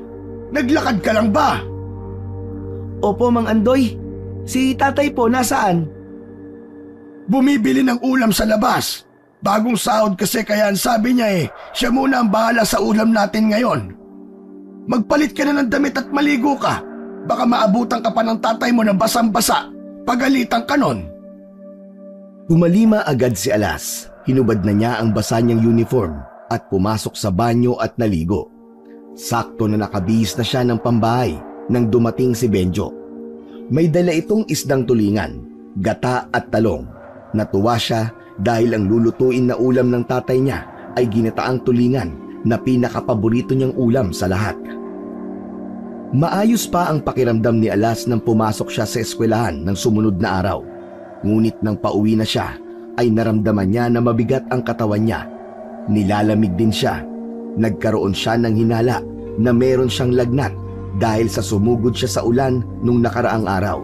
Naglakad ka lang ba? Opo, Mang Andoy. Si tatay po nasaan? Bumibili ng ulam sa labas. Bagong sahod kasi kaya ang sabi niya siya muna ang bahala sa ulam natin ngayon. Magpalit ka na ng damit at maligo ka. Baka maabutan ka pa ng tatay mo na basang-basa. Pagalitan ka nun. Pumalima agad si Alas. Hinubad na niya ang basa niyang uniform at pumasok sa banyo at naligo. Sakto na nakabihis na siya ng pambahay nang dumating si Benjo. May dala itong isdang tulingan, gata at talong. Natuwa siya dahil ang lulutuin na ulam ng tatay niya ay ginataang tulingan na pinakapaborito niyang ulam sa lahat. Maayos pa ang pakiramdam ni Alas nang pumasok siya sa eskwelahan ng sumunod na araw. Ngunit nang pauwi na siya, ay naramdaman niya na mabigat ang katawan niya. Nilalamig din siya. Nagkaroon siya ng hinala na meron siyang lagnat dahil sa sumugod siya sa ulan nung nakaraang araw.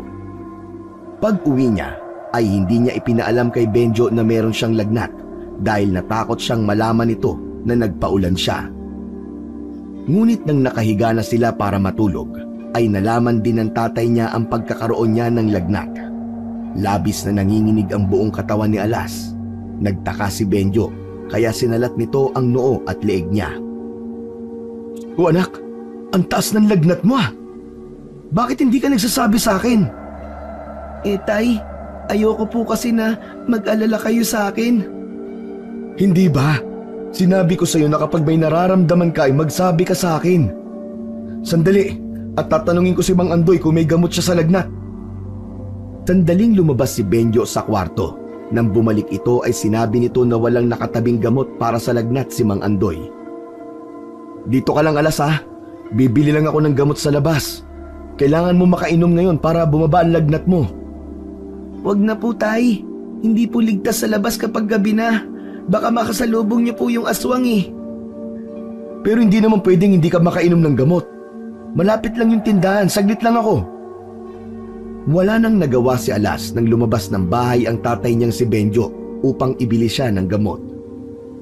Pag uwi niya, ay hindi niya ipinaalam kay Benjo na meron siyang lagnat dahil natakot siyang malaman nito na nagpaulan siya. Ngunit nang nakahiga na sila para matulog, ay nalaman din ng tatay niya ang pagkakaroon niya ng lagnat. Labis na nanginginig ang buong katawan ni Alas. Nagtaka si Benjo kaya sinalat nito ang noo at leeg niya. O anak, ang taas ng lagnat mo ah. Bakit hindi ka nagsasabi sa akin? Tay, ayoko po kasi na mag-alala kayo sa akin. Hindi ba? Sinabi ko sa'yo na kapag may nararamdaman ka ay magsabi ka sa akin. Sandali, at tatanungin ko si Mang Andoy kung may gamot siya sa lagnat. Sandaling lumabas si Benjo sa kwarto. Nang bumalik ito ay sinabi nito na walang nakatabing gamot para sa lagnat si Mang Andoy. Dito ka lang Alas ha. Bibili lang ako ng gamot sa labas. Kailangan mo makainom ngayon para bumaba ang lagnat mo. Wag na po tay. Hindi po ligtas sa labas kapag gabi na. Baka makasalubong niyo po yung aswang eh. Pero hindi naman pwedeng hindi ka makainom ng gamot. Malapit lang yung tindahan, saglit lang ako. Wala nang nagawa si Alas nang lumabas ng bahay ang tatay niyang si Benjo upang ibili siya ng gamot.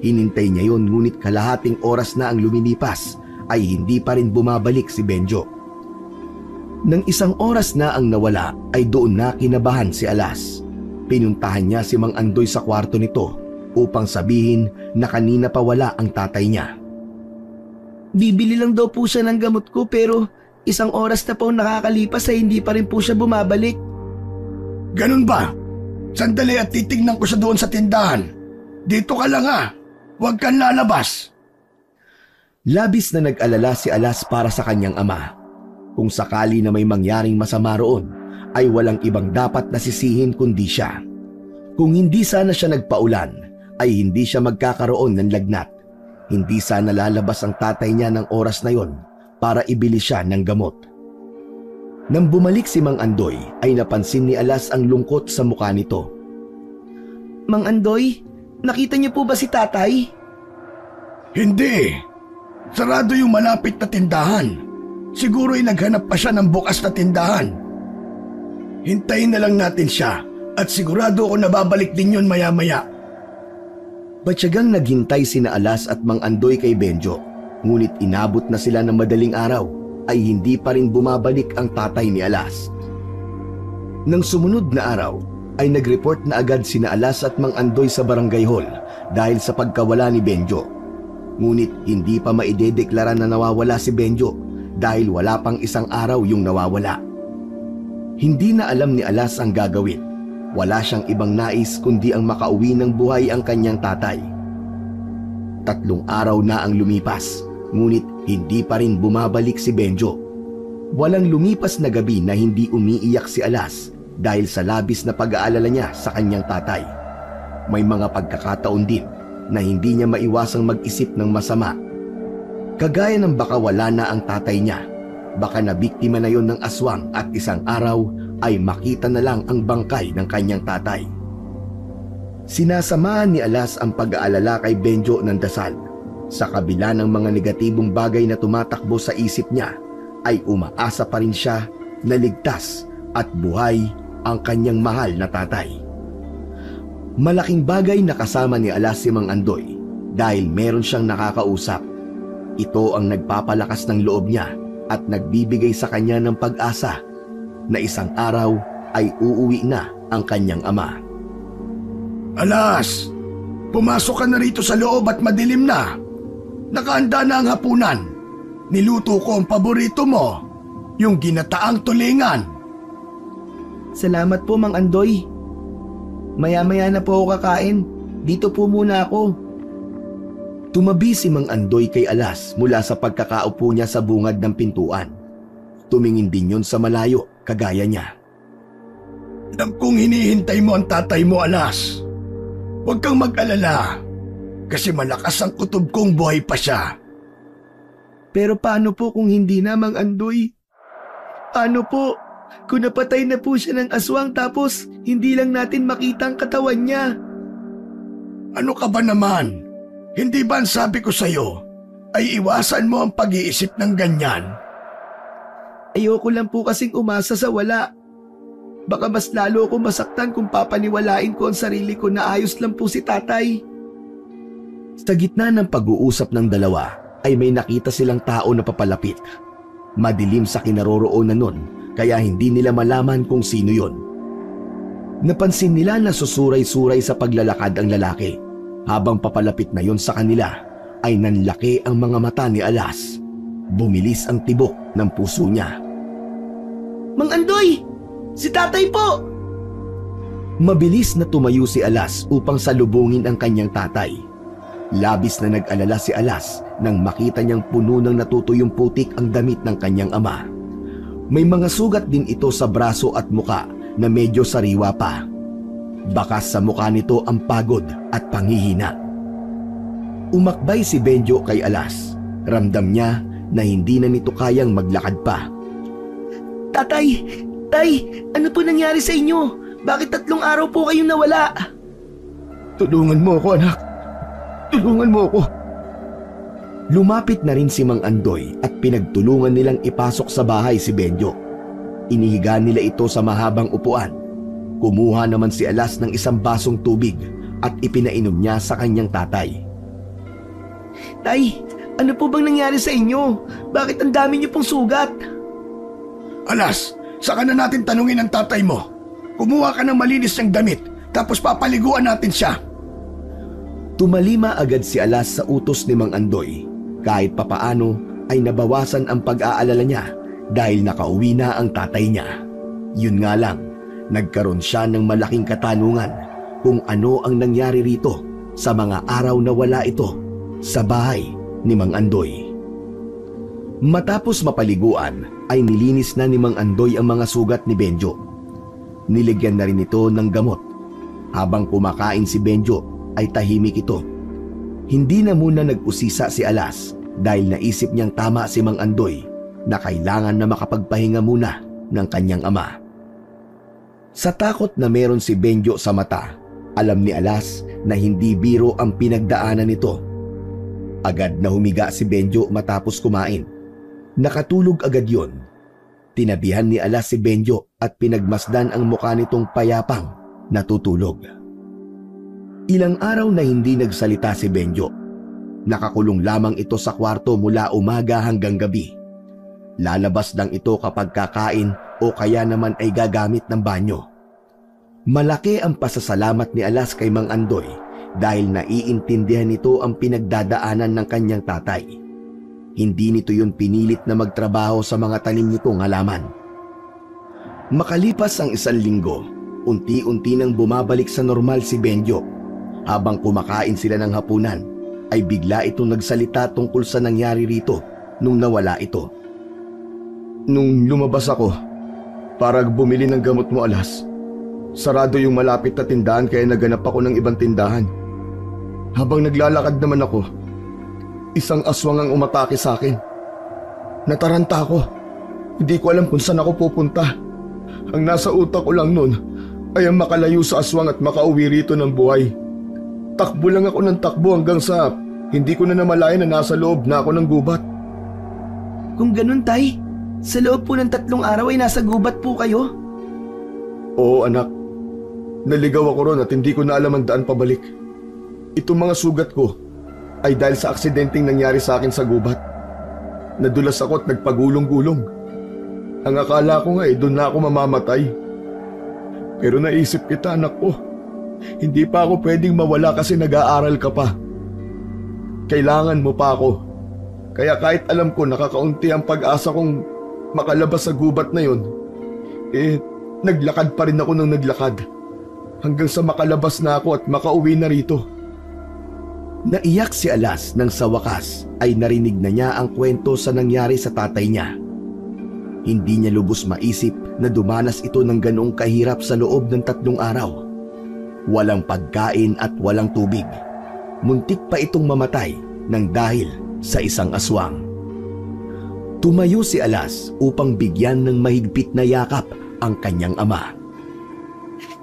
Hinintay niya yun ngunit kalahating oras na ang lumilipas ay hindi pa rin bumabalik si Benjo. Nang isang oras na ang nawala ay doon na kinabahan si Alas. Pinuntahan niya si Mang Andoy sa kwarto nito upang sabihin na kanina pa wala ang tatay niya. Bibili lang daw po siya ng gamot ko pero isang oras na po nakakalipas ay hindi pa rin po siya bumabalik. Ganun ba? Sandali at titignan ko siya doon sa tindahan. Dito ka lang ha. Huwag kang lalabas. Labis na nag-alala si Alas para sa kanyang ama. Kung sakali na may mangyaring masama roon, ay walang ibang dapat nasisihin kundi siya. Kung hindi sana siya nagpaulan, ay hindi siya magkakaroon ng lagnat. Hindi sana lalabas ang tatay niya ng oras na yon para ibili siya ng gamot. Nang bumalik si Mang Andoy, ay napansin ni Alas ang lungkot sa mukha nito. Mang Andoy, nakita niyo po ba si tatay? Hindi. Sarado yung malapit na tindahan. Siguro'y naghanap pa siya ng bukas na tindahan. Hintayin na lang natin siya at sigurado ako nababalik din yun maya-maya. Batyagang naghintay sina Alas at Mang Andoy kay Benjo, ngunit inabot na sila ng madaling araw ay hindi pa rin bumabalik ang tatay ni Alas. Nang sumunod na araw ay nag-report na agad sina Alas at Mang Andoy sa barangay hall dahil sa pagkawala ni Benjo. Ngunit hindi pa maidedeklara na nawawala si Benjo dahil wala pang isang araw yung nawawala. Hindi na alam ni Alas ang gagawin. Wala siyang ibang nais kundi ang makauwi ng buhay ang kanyang tatay. 3 araw na ang lumipas, ngunit hindi pa rin bumabalik si Benjo. Walang lumipas na gabi na hindi umiiyak si Alas dahil sa labis na pag-aalala niya sa kanyang tatay. May mga pagkakataon din na hindi niya maiwasang mag-isip ng masama. Kagaya ng baka wala na ang tatay niya, baka nabiktima na yon ng aswang at isang araw ay makita na lang ang bangkay ng kanyang tatay. Sinasamahan ni Alas ang pag-aalala kay Benjo ng dasal. Sa kabila ng mga negatibong bagay na tumatakbo sa isip niya, ay umaasa pa rin siya na ligtas at buhay ang kanyang mahal na tatay. Malaking bagay na kasama ni Alas si Mang Andoy dahil meron siyang nakakausap. Ito ang nagpapalakas ng loob niya at nagbibigay sa kanya ng pag-asa na isang araw ay uuwi na ang kanyang ama. Alas, pumasok ka na rito sa loob at madilim na. Nakahanda na ang hapunan. Niluto ko ang paborito mo, yung ginataang tulingan. Salamat po Mang Andoy. Maya-maya na po ako kakain. Dito po muna ako. Tumabi si Mang Andoy kay Alas mula sa pagkakaupo niya sa bungad ng pintuan. Tumingin din yon sa malayo, kagaya niya. Alam kong hinihintay mo ang tatay mo, Alas. Huwag kang mag-alala, kasi malakas ang kutob kong buhay pa siya. Pero paano po kung hindi na, Mang Andoy? Paano po kung napatay na po siya ng aswang tapos hindi lang natin makita ang katawan niya? Ano ka ba naman? Hindi ba ang sabi ko sa'yo ay iwasan mo ang pag-iisip ng ganyan? Ayoko lang po kasing umasa sa wala. Baka mas lalo akong masaktan kung papaniwalain ko ang sarili ko na ayos lang po si tatay. Sa gitna ng pag-uusap ng dalawa ay may nakita silang tao na papalapit. Madilim sa kinaroroonan nun kaya hindi nila malaman kung sino yon. Napansin nila na susuray-suray sa paglalakad ang lalaki. Habang papalapit na yon sa kanila ay nanlaki ang mga mata ni Alas. Bumilis ang tibok ng puso niya. Mang Andoy! Si tatay po! Mabilis na tumayo si Alas upang salubungin ang kanyang tatay. Labis na nag-alala si Alas nang makita niyang puno ng natutuyong putik ang damit ng kanyang ama. May mga sugat din ito sa braso at muka na medyo sariwa pa. Bakas sa mukha nito ang pagod at panghihina. Umakbay si Benjo kay Alas. Ramdam niya na hindi na nito kayang maglakad pa. Tatay! Tay! Ano po nangyari sa inyo? Bakit 3 araw po kayong nawala? Tulungan mo ako, anak. Tulungan mo ako. Lumapit na rin si Mang Andoy at pinagtulungan nilang ipasok sa bahay si Benjo. Inihiga nila ito sa mahabang upuan. Kumuha naman si Alas ng isang basong tubig at ipinainom niya sa kanyang tatay. Tay, ano po bang nangyari sa inyo? Bakit ang dami niyo pong sugat? Alas, saka na natin tanungin ang tatay mo. Kumuha ka ng malinis ng damit, tapos papaliguan natin siya. Tumalima agad si Alas sa utos ni Mang Andoy. Kahit papaano ay nabawasan ang pag-aalala niya dahil nakauwi na ang tatay niya. Yun nga lang, nagkaroon siya ng malaking katanungan kung ano ang nangyari rito sa mga araw na wala ito sa bahay ni Mang Andoy. Matapos mapaliguan ay nilinis na ni Mang Andoy ang mga sugat ni Benjo. Niligyan na rin ito ng gamot. Habang kumakain si Benjo ay tahimik ito. Hindi na muna nag-usisa si Alas dahil naisip niyang tama si Mang Andoy na kailangan na makapagpahinga muna ng kanyang ama. Sa takot na meron si Benjo sa mata, alam ni Alas na hindi biro ang pinagdaanan nito. Agad na humiga si Benjo matapos kumain. Nakatulog agad yon. Tinabihan ni Alas si Benjo at pinagmasdan ang mukha nitong payapang natutulog. Ilang araw na hindi nagsalita si Benjo. Nakakulong lamang ito sa kwarto mula umaga hanggang gabi. Lalabas lang ito kapag kakain o kaya naman ay gagamit ng banyo. Malaki ang pasasalamat ni Alas kay Mang Andoy dahil naiintindihan nito ang pinagdadaanan ng kanyang tatay. Hindi nito yun pinilit na magtrabaho sa mga tanim nitong halaman. Makalipas ang 1 linggo, unti-unti nang bumabalik sa normal si Benjo. Habang kumakain sila ng hapunan, ay bigla itong nagsalita tungkol sa nangyari rito nung nawala ito. Nung lumabas ako, para bumili ng gamot mo, Alas, sarado yung malapit na tindahan kaya naganap ako ng ibang tindahan. Habang naglalakad naman ako, isang aswang ang umatake sa akin. Nataranta ako. Hindi ko alam kung saan ako pupunta. Ang nasa utak ko lang noon ay ang makalayo sa aswang at makauwi rito ng buhay. Takbo lang ako ng takbo hanggang sa hindi ko na namalayan na nasa loob na ako ng gubat. Kung ganun, tay, sa loob po ng 3 araw ay nasa gubat po kayo? Oo, anak. Naligaw ako ron at hindi ko na alam ang daan pabalik. Itong mga sugat ko ay dahil sa aksidenteng nangyari sa akin sa gubat. Nadulas ako at nagpagulong-gulong. Ang akala ko nga doon na ako mamamatay. Pero naisip kita, anak ko. Hindi pa ako pwedeng mawala kasi nag-aaral ka pa. Kailangan mo pa ako. Kaya kahit alam ko nakakaunti ang pag-asa kong makalabas sa gubat na yon, naglakad pa rin ako ng naglakad. Hanggang sa makalabas na ako at makauwi na rito. Naiyak si Alas nang sa wakas ay narinig na niya ang kwento sa nangyari sa tatay niya. Hindi niya lubos maisip na dumanas ito ng ganoong kahirap sa loob ng 3 araw. Walang pagkain at walang tubig. Muntik pa itong mamatay nang dahil sa isang aswang. Tumayo si Alas upang bigyan ng mahigpit na yakap ang kanyang ama.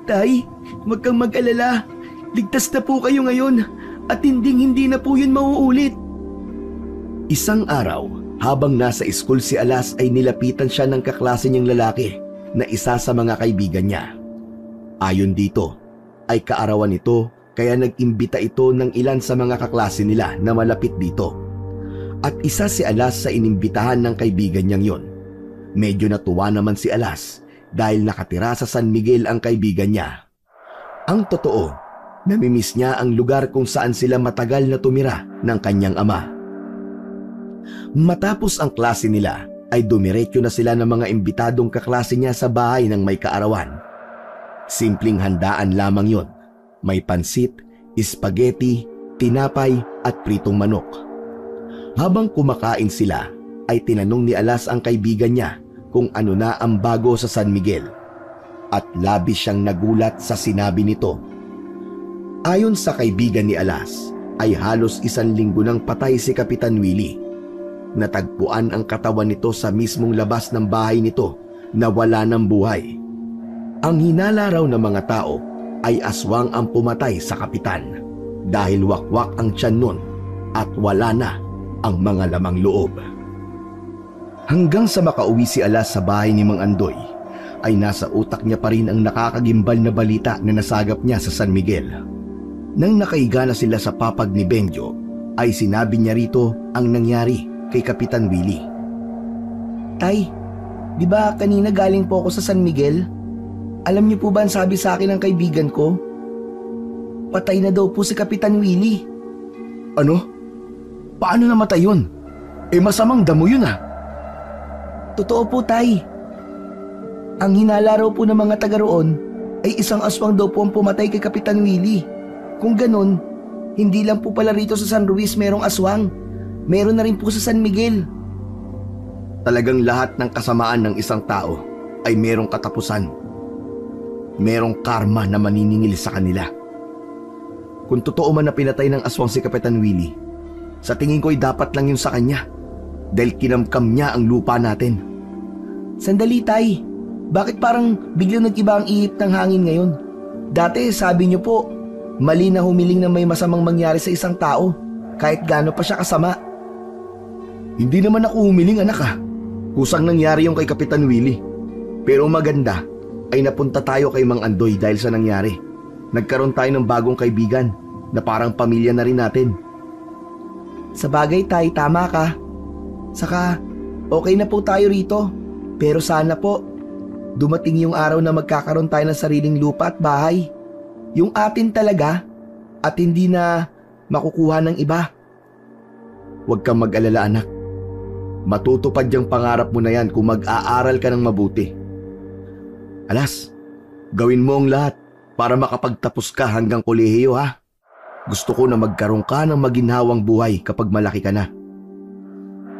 Tay, huwag kang mag-alala. Ligtas na po kayo ngayon at hindi na po yun mauulit. Isang araw, habang nasa school si Alas ay nilapitan siya ng kaklase niyang lalaki. na isa sa mga kaibigan niya. Ayon dito, ay kaarawan nito kaya nag-imbita ito ng ilan sa mga kaklase nila na malapit dito. At isa si Alas sa inimbitahan ng kaibigan niyang yon. Medyo natuwa naman si Alas dahil nakatira sa San Miguel ang kaibigan niya. Ang totoo, namimiss niya ang lugar kung saan sila matagal na tumira ng kanyang ama. Matapos ang klase nila, ay dumiretso na sila ng mga imbitadong kaklase niya sa bahay ng may kaarawan. Simpleng handaan lamang yon. May pansit, spaghetti, tinapay at pritong manok. Habang kumakain sila, ay tinanong ni Alas ang kaibigan niya kung ano na ang bago sa San Miguel. At labis siyang nagulat sa sinabi nito. Ayon sa kaibigan ni Alas, ay halos 1 linggo nang patay si Kapitan Willie. Natagpuan ang katawan nito sa mismong labas ng bahay nito na wala ng buhay. Ang hinala raw ng mga tao ay aswang ang pumatay sa kapitan dahil wakwak ang tiyan nun at wala na ang mga lamang loob. Hanggang sa makauwi si Alas sa bahay ni Mang Andoy, ay nasa utak niya pa rin ang nakakagimbal na balita na nasagap niya sa San Miguel. Nang nakaiga na sila sa papag ni Benjo, ay sinabi niya rito ang nangyari kay Kapitan Willie. Tay, di ba kanina galing po ako sa San Miguel? Alam niyo po ba ang sabi sa akin ng kaibigan ko? Patay na daw po si Kapitan Willie. Ano? Paano namatay yun? Masamang damo yun ah. Totoo po, Tay. Ang hinala raw po ng mga taga roon ay isang aswang daw po ang pumatay kay Kapitan Willie. Kung ganun, hindi lang po pala rito sa San Luis merong aswang. Meron na rin po sa San Miguel. Talagang lahat ng kasamaan ng isang tao ay merong katapusan. Merong karma na maniningil sa kanila. Kung totoo man na pinatay ng aswang si Kapitan Willie, sa tingin ko ay dapat lang yun sa kanya dahil kinamkam niya ang lupa natin. Sandali, Tay. Bakit parang biglang nag-iba ang ihip ng hangin ngayon? Dati sabi niyo po, mali na humiling na may masamang mangyari sa isang tao kahit gaano pa siya kasama. Hindi naman ako humiling, anak ah. Kusang nangyari yung kay Kapitan Willie. Pero maganda ay napunta tayo kay Mang Andoy dahil sa nangyari. Nagkaroon tayo ng bagong kaibigan na parang pamilya na rin natin. Sa bagay, Tay, tama ka. Saka, okay na po tayo rito. Pero sana po, dumating yung araw na magkakaroon tayo ng sariling lupa at bahay. Yung atin talaga at hindi na makukuha ng iba. Huwag kang mag-alala, anak. Matutupad yung pangarap mo na yan kung mag-aaral ka ng mabuti. Alas, gawin mo ang lahat para makapagtapos ka hanggang kolehiyo ha. Gusto ko na magkaroon ka ng maginhawang buhay kapag malaki ka na.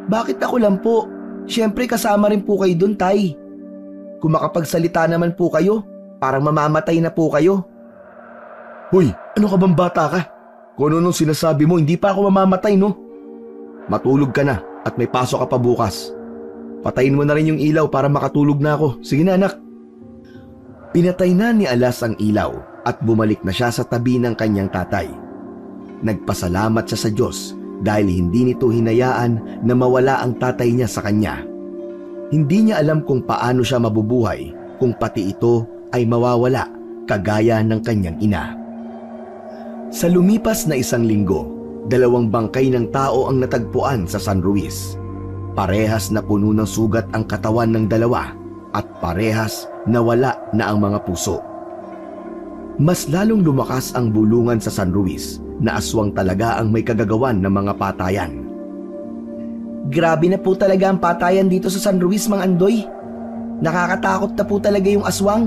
Bakit ako lang po? Siyempre kasama rin po kayo dun, Tay. Kung makapagsalita naman po kayo, parang mamamatay na po kayo. Hoy, ano ka bang bata ka? Kung ano nung sinasabi mo, hindi pa ako mamamatay, no? Matulog ka na at may pasok ka pa bukas. Patayin mo na rin yung ilaw para makatulog na ako. Sige na, anak. Pinatay na ni Alas ang ilaw at bumalik na siya sa tabi ng kanyang tatay. Nagpasalamat siya sa Diyos dahil hindi nito hinayaan na mawala ang tatay niya sa kanya. Hindi niya alam kung paano siya mabubuhay kung pati ito ay mawawala kagaya ng kanyang ina. Sa lumipas na 1 linggo, 2 bangkay ng tao ang natagpuan sa San Luis. Parehas na puno ng sugat ang katawan ng dalawa at parehas na wala na ang mga puso. Mas lalong lumakas ang bulungan sa San Luis na aswang talaga ang may kagagawan ng mga patayan. Grabe na po talaga ang patayan dito sa San Luis, Mang Andoy. Nakakatakot na po talaga yung aswang.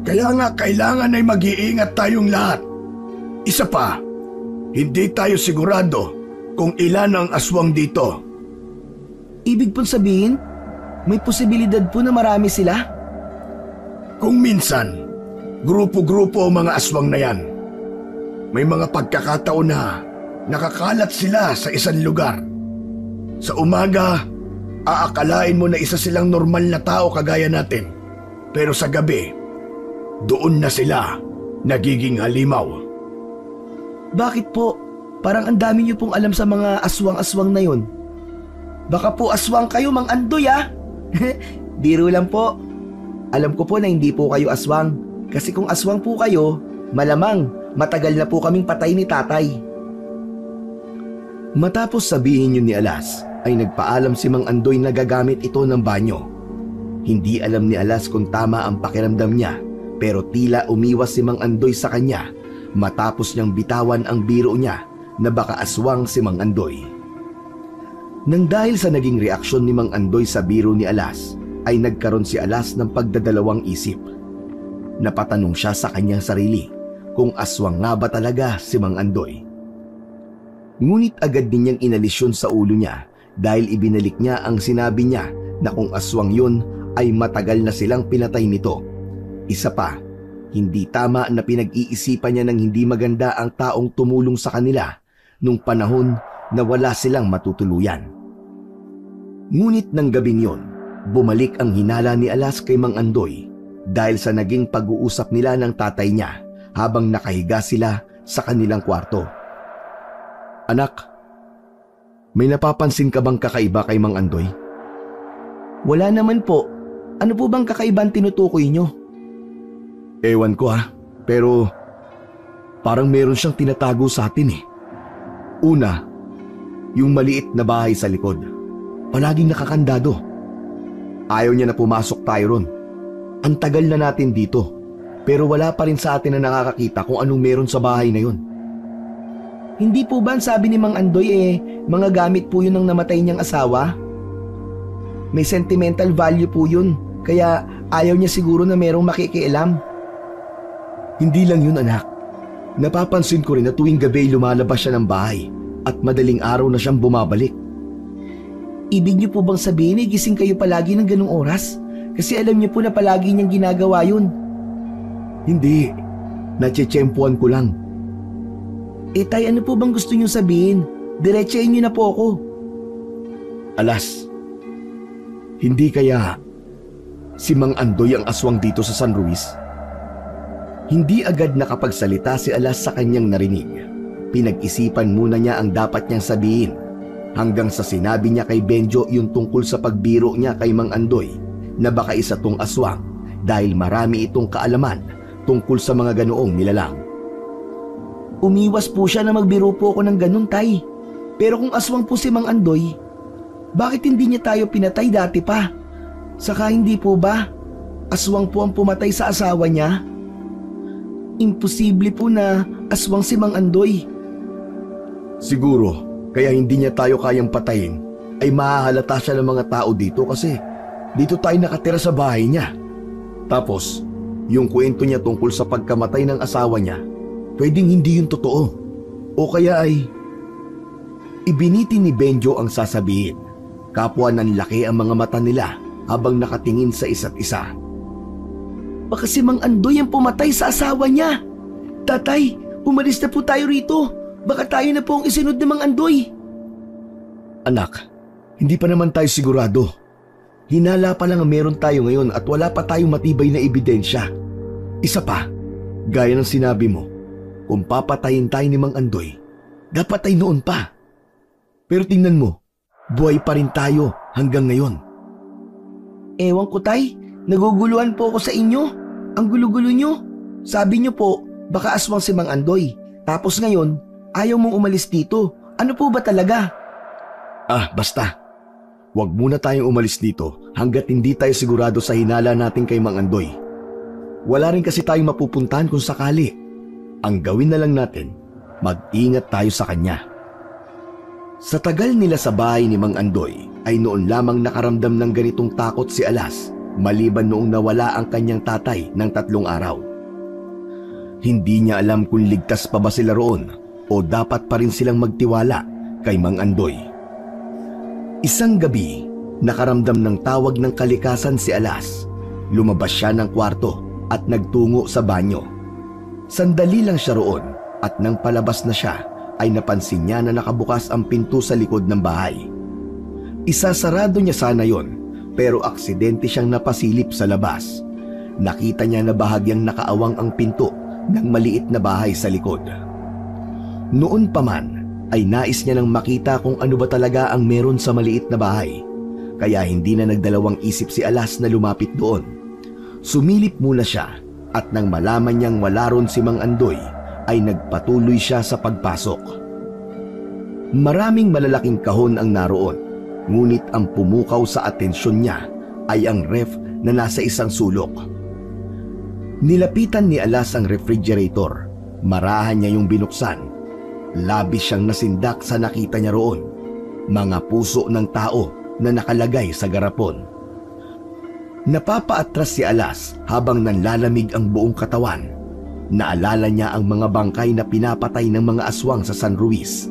Kaya nga kailangan ay mag-iingat tayong lahat. Isa pa, hindi tayo sigurado kung ilan ang aswang dito. Ibig pong sabihin, may posibilidad po na marami sila? Kung minsan, grupo-grupo ang mga aswang na yan. May mga pagkakataon na nakakalat sila sa isang lugar. Sa umaga, aakalain mo na isa silang normal na tao kagaya natin. Pero sa gabi, doon na sila nagiging halimaw. Bakit po? Parang ang dami niyo pong alam sa mga aswang-aswang na yon. Baka po aswang kayo, Mang Andoy ah. Biro lang po. Alam ko po na hindi po kayo aswang. Kasi kung aswang po kayo, malamang matagal na po kaming patay ni tatay. Matapos sabihin yun ni Alas, ay nagpaalam si Mang Andoy na gagamit ito ng banyo. Hindi alam ni Alas kung tama ang pakiramdam niya, pero tila umiwas si Mang Andoy sa kanya matapos niyang bitawan ang biro niya na baka aswang si Mang Andoy. Nang dahil sa naging reaksyon ni Mang Andoy sa biro ni Alas, ay nagkaroon si Alas ng pagdadalawang isip. Napatanong siya sa kanyang sarili kung aswang nga ba talaga si Mang Andoy. Ngunit agad din niyang inalis yun sa ulo niya dahil ibinalik niya ang sinabi niya na kung aswang yun ay matagal na silang pinatay nito. Isa pa, hindi tama na pinag-iisipan niya ng hindi maganda ang taong tumulong sa kanila nung panahon na wala silang matutuluyan. Ngunit ng gabing yon, bumalik ang hinala ni Alas kay Mang Andoy dahil sa naging pag-uusap nila ng tatay niya habang nakahiga sila sa kanilang kwarto. Anak, may napapansin ka bang kakaiba kay Mang Andoy? Wala naman po. Ano po bang kakaibang tinutukoy nyo? Ewan ko pero parang meron siyang tinatago sa atin eh. Una, yung maliit na bahay sa likod. Palaging nakakandado. Ayaw niya na pumasok tayo ron. Ang tagal na natin dito, pero wala pa rin sa atin na nakakakita kung anong meron sa bahay na yun. Hindi po ba sabi ni Mang Andoy mga gamit po yun ng namatay niyang asawa? May sentimental value po yun, kaya ayaw niya siguro na merong makikialam. Hindi lang yun anak. Napapansin ko rin na tuwing gabi lumalabas siya ng bahay at madaling araw na siyang bumabalik. Ibig niyo po bang sabihin gising kayo palagi ng ganung oras? Kasi alam niyo po na palagi niyang ginagawa yun. Hindi, natsetsempuan ko lang. Tay, ano po bang gusto niyo sabihin? Diretsahin niyo na po ako. Alas, hindi kaya si Mang Andoy ang aswang dito sa San Ruiz? Hindi agad nakapagsalita si Alas sa kanyang narinig. Pinag-isipan muna niya ang dapat niyang sabihin hanggang sa sinabi niya kay Benjo yung tungkol sa pagbiro niya kay Mang Andoy na baka isa tong aswang dahil marami itong kaalaman tungkol sa mga ganoong nilalang. Umiwas po siya na magbiro po ako ng ganun, tay. Pero kung aswang po si Mang Andoy, bakit hindi niya tayo pinatay dati pa? Saka hindi po ba aswang po ang pumatay sa asawa niya? Imposible po na aswang si Mang Andoy. Siguro, kaya hindi niya tayo kayang patayin ay mahahalata siya ng mga tao dito kasi dito tayo nakatira sa bahay niya. Tapos, yung kwento niya tungkol sa pagkamatay ng asawa niya, pwedeng hindi yun totoo. O kaya ay ibiniti ni Benjo ang sasabihin. Kapwa ng laki ang mga mata nila habang nakatingin sa isa't isa. Baka si Mang Andoy ang pumatay sa asawa niya. Tatay, umalis na po tayo rito. Baka tayo na po ang isunod ni Mang Andoy. Anak, hindi pa naman tayo sigurado. Hinala pa lang ang meron tayo ngayon at wala pa tayong matibay na ebidensya. Isa pa, gaya ng sinabi mo, kung papatayin tayo ni Mang Andoy, dapat ay noon pa. Pero tingnan mo, buhay pa rin tayo hanggang ngayon. Ewan ko, tay. Naguguluhan po ako sa inyo. Ang gulo-gulo nyo. Sabi nyo po, baka aswang si Mang Andoy. Tapos ngayon, ayaw mong umalis dito. Ano po ba talaga? Basta. Huwag muna tayong umalis dito hanggat hindi tayo sigurado sa hinala natin kay Mang Andoy. Wala rin kasi tayong mapupuntahan kung sakali. Ang gawin na lang natin, mag-ingat tayo sa kanya. Sa tagal nila sa bahay ni Mang Andoy, ay noon lamang nakaramdam ng ganitong takot si Alas, maliban noong nawala ang kanyang tatay ng 3 araw. Hindi niya alam kung ligtas pa ba sila roon o dapat pa rin silang magtiwala kay Mang Andoy. Isang gabi, nakaramdam ng tawag ng kalikasan si Alas. Lumabas siya ng kwarto at nagtungo sa banyo. Sandali lang siya roon at nang palabas na siya ay napansin niya na nakabukas ang pinto sa likod ng bahay. Isasarado niya sana yon, pero aksidente siyang napasilip sa labas. Nakita niya na bahagyang nakaawang ang pinto ng maliit na bahay sa likod. Noon pa man ay nais niya nang makita kung ano ba talaga ang meron sa maliit na bahay, kaya hindi na nagdalawang isip si Alas na lumapit doon. Sumilip muna siya at nang malaman niyang wala ron si Mang Andoy ay nagpatuloy siya sa pagpasok. Maraming malalaking kahon ang naroon, ngunit ang pumukaw sa atensyon niya ay ang ref na nasa isang sulok. Nilapitan ni Alas ang refrigerator. Marahan niya yung binuksan. Labis siyang nasindak sa nakita niya roon. Mga puso ng tao na nakalagay sa garapon. Napapaatras si Alas habang nanlalamig ang buong katawan. Naalala niya ang mga bangkay na pinapatay ng mga aswang sa San Luis.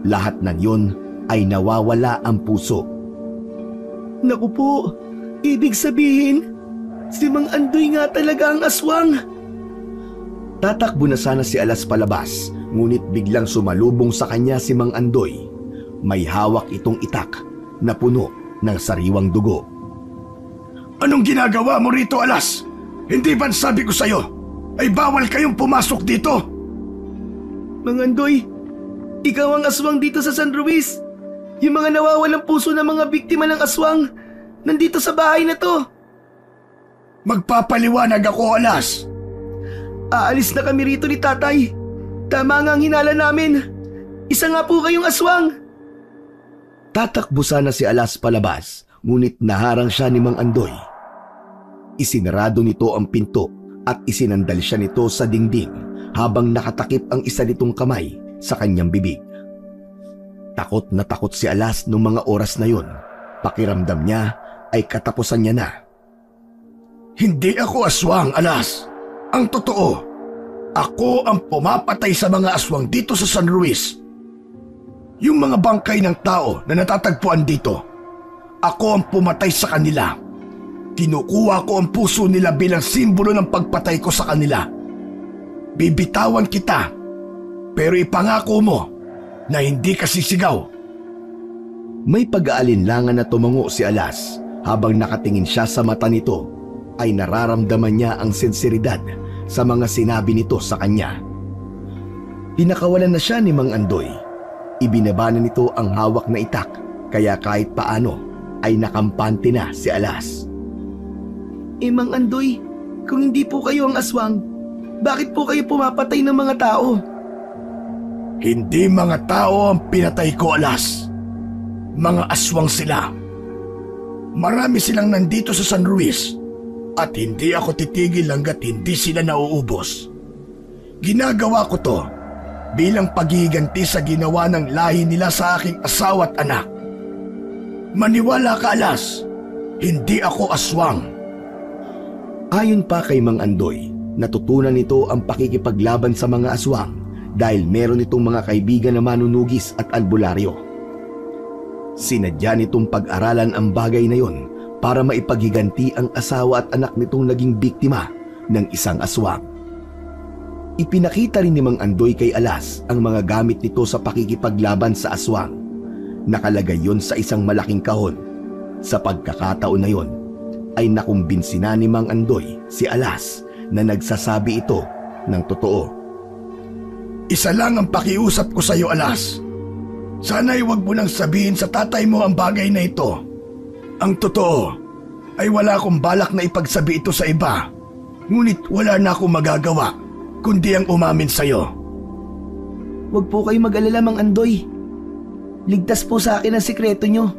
Lahat ng yun ay nawawala ang puso. Naku po, ibig sabihin, si Mang Andoy nga talaga ang aswang. Tatakbo na sana si Alas palabas, ngunit biglang sumalubong sa kanya si Mang Andoy. May hawak itong itak na puno ng sariwang dugo. Anong ginagawa mo rito, Alas? Hindi ba sabi ko sa'yo ay bawal kayong pumasok dito? Mang Andoy, ikaw ang aswang dito sa San Luis. Yung mga nawawalang puso ng mga biktima ng aswang nandito sa bahay na to. Magpapaliwanag ako, Alas. Aalis na kami rito ni Tatay. Tama nga ang hinala namin. Isa nga po kayong aswang. Tatakbo sana si Alas palabas, ngunit naharang siya ni Mang Andoy. Isinarado nito ang pinto at isinandal siya nito sa dingding habang nakatakip ang isa nitong kamay sa kanyang bibig. Takot na takot si Alas noong mga oras na yun. Pakiramdam niya ay katapusan niya na. Hindi ako aswang, Alas. Ang totoo, ako ang pumapatay sa mga aswang dito sa San Luis. Yung mga bangkay ng tao na natatagpuan dito, ako ang pumatay sa kanila. Kinukuha ko ang puso nila bilang simbolo ng pagpatay ko sa kanila. Bibitawan kita, pero ipangako mo na hindi ka sisigaw. May pag-aalinlangan na tumango si Alas. Habang nakatingin siya sa mata nito, ay nararamdaman niya ang sinseridad sa mga sinabi nito sa kanya. Pinakawalan na siya ni Mang Andoy. Ibinaba na nito ang hawak na itak, kaya kahit paano ay nakampante na si Alas. Mang Andoy, kung hindi po kayo ang aswang, bakit po kayo pumapatay ng mga tao? Hindi mga tao ang pinatay ko, Alas. Mga aswang sila. Marami silang nandito sa San Luis at hindi ako titigil hanggat hindi sila nauubos. Ginagawa ko to bilang paghihiganti sa ginawa ng lahi nila sa aking asawa at anak. Maniwala ka, Alas, hindi ako aswang. Ayon pa kay Mang Andoy, natutunan nito ang pakikipaglaban sa mga aswang dahil meron itong mga kaibigan na manunugis at albularyo. Sinadya nitong pag-aralan ang bagay na yon para maipaghiganti ang asawa at anak nitong naging biktima ng isang aswang. Ipinakita rin ni Mang Andoy kay Alas ang mga gamit nito sa pakikipaglaban sa aswang. Nakalagay yon sa isang malaking kahon. Sa pagkakataon na yon, ay nakumbinsi na ni Mang Andoy si Alas na nagsasabi ito ng totoo. Isa lang ang pakiusap ko sa iyo, Alas. Sana'y wag mo nang sabihin sa tatay mo ang bagay na ito. Ang totoo ay wala akong balak na ipagsabi ito sa iba. Ngunit wala na akong magagawa kundi ang umamin sa iyo. Wag po kayo mag-alala, Mang Andoy. Ligtas po sa akin ang sikreto nyo.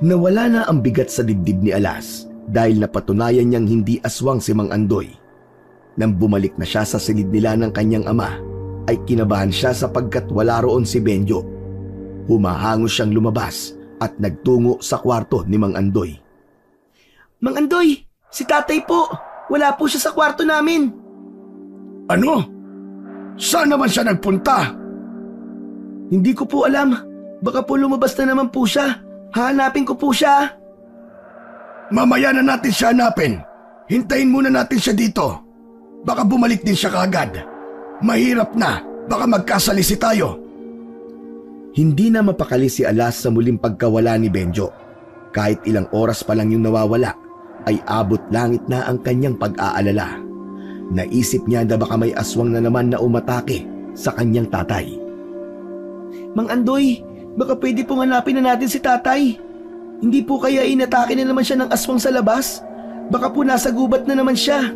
Nawala na ang bigat sa dibdib ni Alas dahil napatunayan niyang hindi aswang si Mang Andoy. Nang bumalik na siya sa silid nila ng kanyang ama, ay kinabahan siya sapagkat wala roon si Benjo. Humahango siyang lumabas at nagtungo sa kwarto ni Mang Andoy. Mang Andoy, si tatay po. Wala po siya sa kwarto namin. Ano? Saan naman siya nagpunta? Hindi ko po alam. Baka po lumabas na naman po siya. Hahanapin ko po siya. Mamaya na natin siya hanapin. Hintayin muna natin siya dito. Baka bumalik din siya kaagad. Mahirap na. Baka magkasalisi tayo. Hindi na mapakali si Alas sa muling pagkawala ni Benjo. Kahit ilang oras pa lang yung nawawala, ay abot langit na ang kanyang pag-aalala. Naisip niya na baka may aswang na naman na umatake sa kanyang tatay. Mang Andoy, baka pwede pong hanapin na natin si tatay. Hindi po kaya inatake na naman siya ng aswang sa labas? Baka po nasa gubat na naman siya.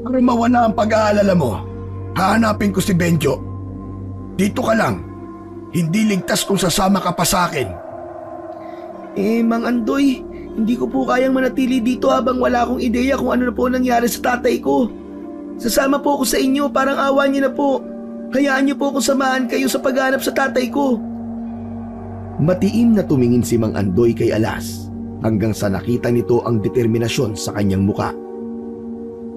Para mawala ang pag-aalala mo, hahanapin ko si Benjo. Dito ka lang. Hindi ligtas kung sasama ka pa sa akin. Mang Andoy, hindi ko po kayang manatili dito habang wala akong ideya kung ano na po nangyari sa tatay ko. Sasama po ako sa inyo, parang awa niyo na po. Hayaan niyo po akong samahan kayo sa paghanap sa tatay ko. Matiim na tumingin si Mang Andoy kay Alas hanggang sa nakita nito ang determinasyon sa kanyang muka.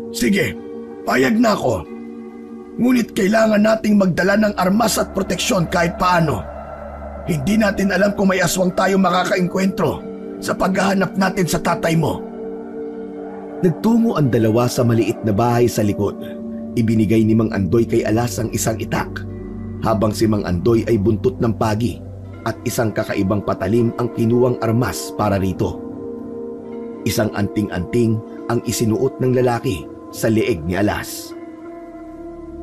Sige, payag na ako. Ngunit kailangan nating magdala ng armas at proteksyon kahit paano. Hindi natin alam kung may aswang tayo makakaengkwentro sa paghahanap natin sa tatay mo. Nagtungo ang dalawa sa maliit na bahay sa likod. Ibinigay ni Mang Andoy kay Alas ang isang itak, habang si Mang Andoy ay buntot ng pagi at isang kakaibang patalim ang kinuwang armas para rito. Isang anting-anting ang isinuot ng lalaki sa leeg ni Alas.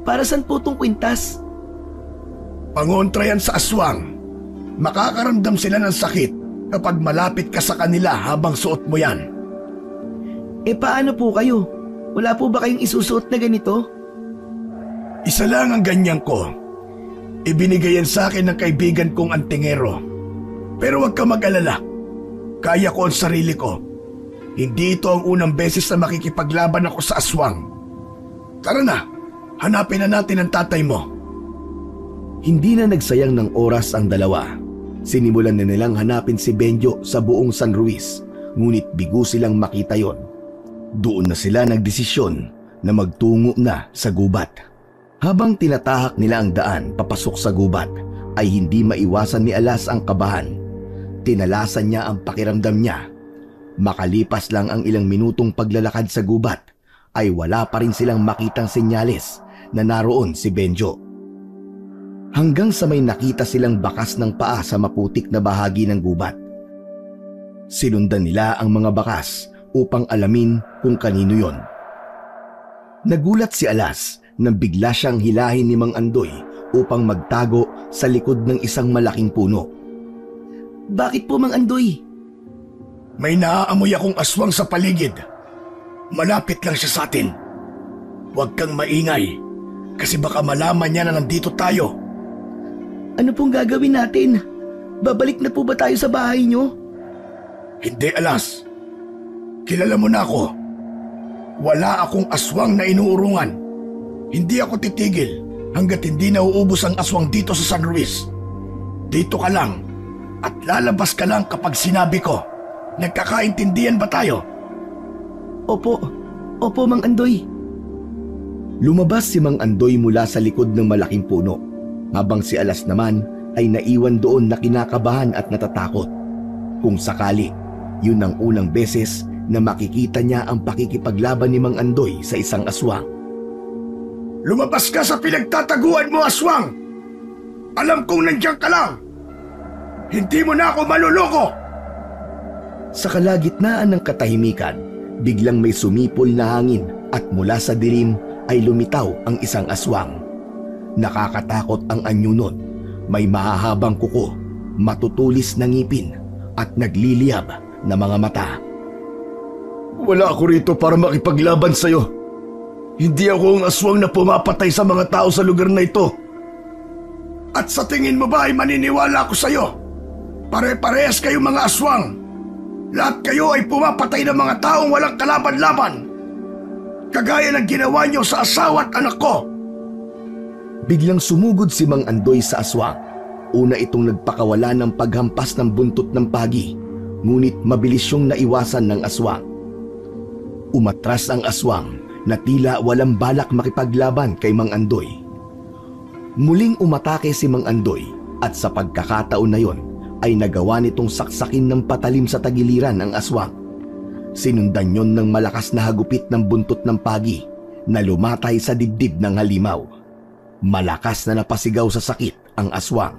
Para saan po itong kwintas? Pangontra yan sa aswang. Makakaramdam sila ng sakit kapag malapit ka sa kanila habang suot mo yan. Paano po kayo? Wala po ba kayong isusuot na ganito? Isa lang ang ganyan ko. Ibinigay yan sa akin ng kaibigan kong antingero. Pero huwag ka mag-alala. Kaya ko ang sarili ko. Hindi ito ang unang beses na makikipaglaban ako sa aswang. Tara na, hanapin na natin ang tatay mo. Hindi na nagsayang ng oras ang dalawa. Sinimulan na nilang hanapin si Benjo sa buong San Luis, ngunit bigo silang makita yon. Doon na sila nagdesisyon na magtungo na sa gubat. Habang tinatahak nila ang daan papasok sa gubat, ay hindi maiwasan ni Alas ang kabahan. Tinalasan niya ang pakiramdam niya. Makalipas lang ang ilang minutong paglalakad sa gubat, ay wala pa rin silang makitang senyales na naroon si Benjo. Hanggang sa may nakita silang bakas ng paa sa maputik na bahagi ng gubat. Sinundan nila ang mga bakas upang alamin kung kanino yon. Nagulat si Alas nang bigla siyang hilahin ni Mang Andoy upang magtago sa likod ng isang malaking puno. Bakit po, Mang Andoy? May naaamoy akong aswang sa paligid. Malapit lang siya sa atin. Huwag kang maingay kasi baka malaman niya na nandito tayo. Ano pong gagawin natin? Babalik na po ba tayo sa bahay niyo? Hindi, Alas. Kilala mo na ako. Wala akong aswang na inuurungan. Hindi ako titigil hanggat hindi nauubos ang aswang dito sa San Luis. Dito ka lang at lalabas ka lang kapag sinabi ko. Nagkakaintindihan ba tayo? Opo. Opo, Mang Andoy. Lumabas si Mang Andoy mula sa likod ng malaking puno, habang si Alas naman ay naiwan doon na kinakabahan at natatakot. Kung sakali, yun ang unang beses na makikita niya ang pakikipaglaban ni Mang Andoy sa isang aswang. Lumabas ka sa pinagtataguan mo, aswang! Alam kong nandiyan ka lang! Hindi mo na ako maluloko! Sa kalagitnaan ng katahimikan, biglang may sumipol na hangin at mula sa dilim ay lumitaw ang isang aswang. Nakakatakot ang anyo nun. May mahahabang kuko, matutulis na ngipin at nagliliyab na mga mata. Wala ako rito para makipaglaban sa'yo. Hindi ako ang aswang na pumapatay sa mga tao sa lugar na ito. At sa tingin mo ba ay maniniwala ako sa'yo? Pare-parehas kayo mga aswang. Lahat kayo ay pumapatay ng mga taong walang kalaban-laban. Kagaya ng ginawa niyo sa asawa at anak ko. Biglang sumugod si Mang Andoy sa aswang. Una itong nagpakawala ng paghampas ng buntot ng pagi, ngunit mabilis siyang naiwasan ng aswang. Umatras ang aswang na tila walang balak makipaglaban kay Mang Andoy. Muling umatake si Mang Andoy at sa pagkakataon na yon ay nagawa nitong saksakin ng patalim sa tagiliran ang aswang. Sinundan yon ng malakas na hagupit ng buntot ng pagi na lumatay sa dibdib ng halimaw. Malakas na napasigaw sa sakit ang aswang.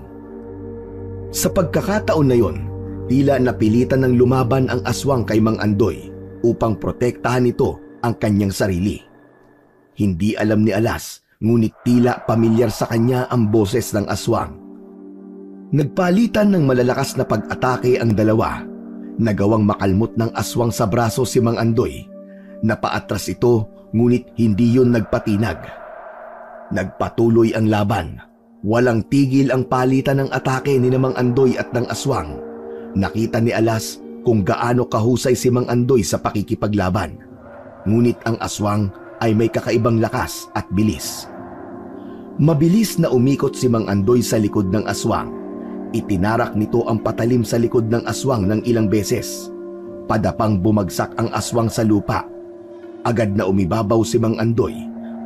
Sa pagkakataon na yon, tila napilitan ng lumaban ang aswang kay Mang Andoy upang protektahan nito ang kanyang sarili. Hindi alam ni Alas, ngunit tila pamilyar sa kanya ang boses ng aswang. Nagpalitan ng malalakas na pag-atake ang dalawa. Nagawang makalmot ng aswang sa braso si Mang Andoy. Napaatras ito ngunit hindi yun nagpatinag. Nagpatuloy ang laban. Walang tigil ang palitan ng atake ni Mang Andoy at ng aswang. Nakita ni Alas kung gaano kahusay si Mang Andoy sa pakikipaglaban. Ngunit ang aswang ay may kakaibang lakas at bilis. Mabilis na umikot si Mang Andoy sa likod ng aswang. Itinarak nito ang patalim sa likod ng aswang ng ilang beses. Padapang bumagsak ang aswang sa lupa. Agad na umibabaw si Mang Andoy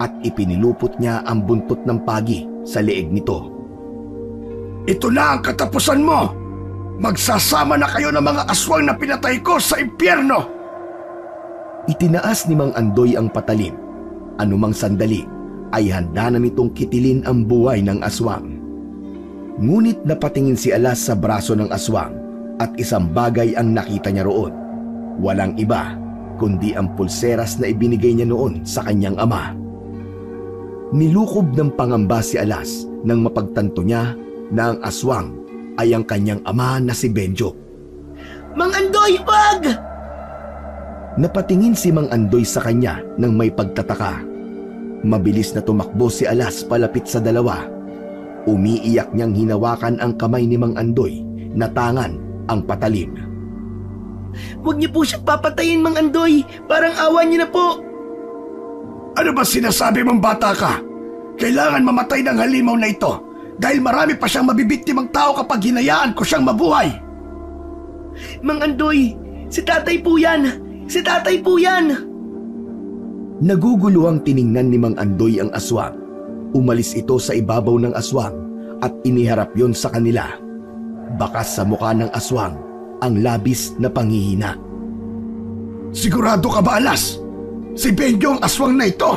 at ipinilupot niya ang buntot ng pagi sa leeg nito. Ito na ang katapusan mo! Magsasama na kayo ng mga aswang na pinatay ko sa impyerno! Itinaas ni Mang Andoy ang patalim. Anumang sandali ay handa na nitong kitilin ang buhay ng aswang. Ngunit napatingin si Alas sa braso ng aswang at isang bagay ang nakita niya roon. Walang iba kundi ang pulseras na ibinigay niya noon sa kanyang ama. Nilukob ng pangamba si Alas nang mapagtanto niya na ang aswang ay ang kanyang ama na si Benjo. Mang Andoy, wag! Napatingin si Mang Andoy sa kanya nang may pagtataka. Mabilis na tumakbo si Alas palapit sa dalawa. Umiiyak niyang hinawakan ang kamay ni Mang Andoy na tangan ang patalim. Huwag niyo po siya papatayin, Mang Andoy. Parang awa niyo na po. Ano ba sinasabi mong bata ka? Kailangan mamatay ng halimaw na ito dahil marami pa siyang mabibiktimang tao kapag hinayaan ko siyang mabuhay. Mang Andoy, si tatay po yan. Si tatay po yan. Naguguluhang tiningnan ni Mang Andoy ang aswang. Umalis ito sa ibabaw ng aswang at iniharap yon sa kanila. Bakas sa mukha ng aswang ang labis na panghihina. Sigurado ka ba, Alas? Si Benjo ang aswang na ito?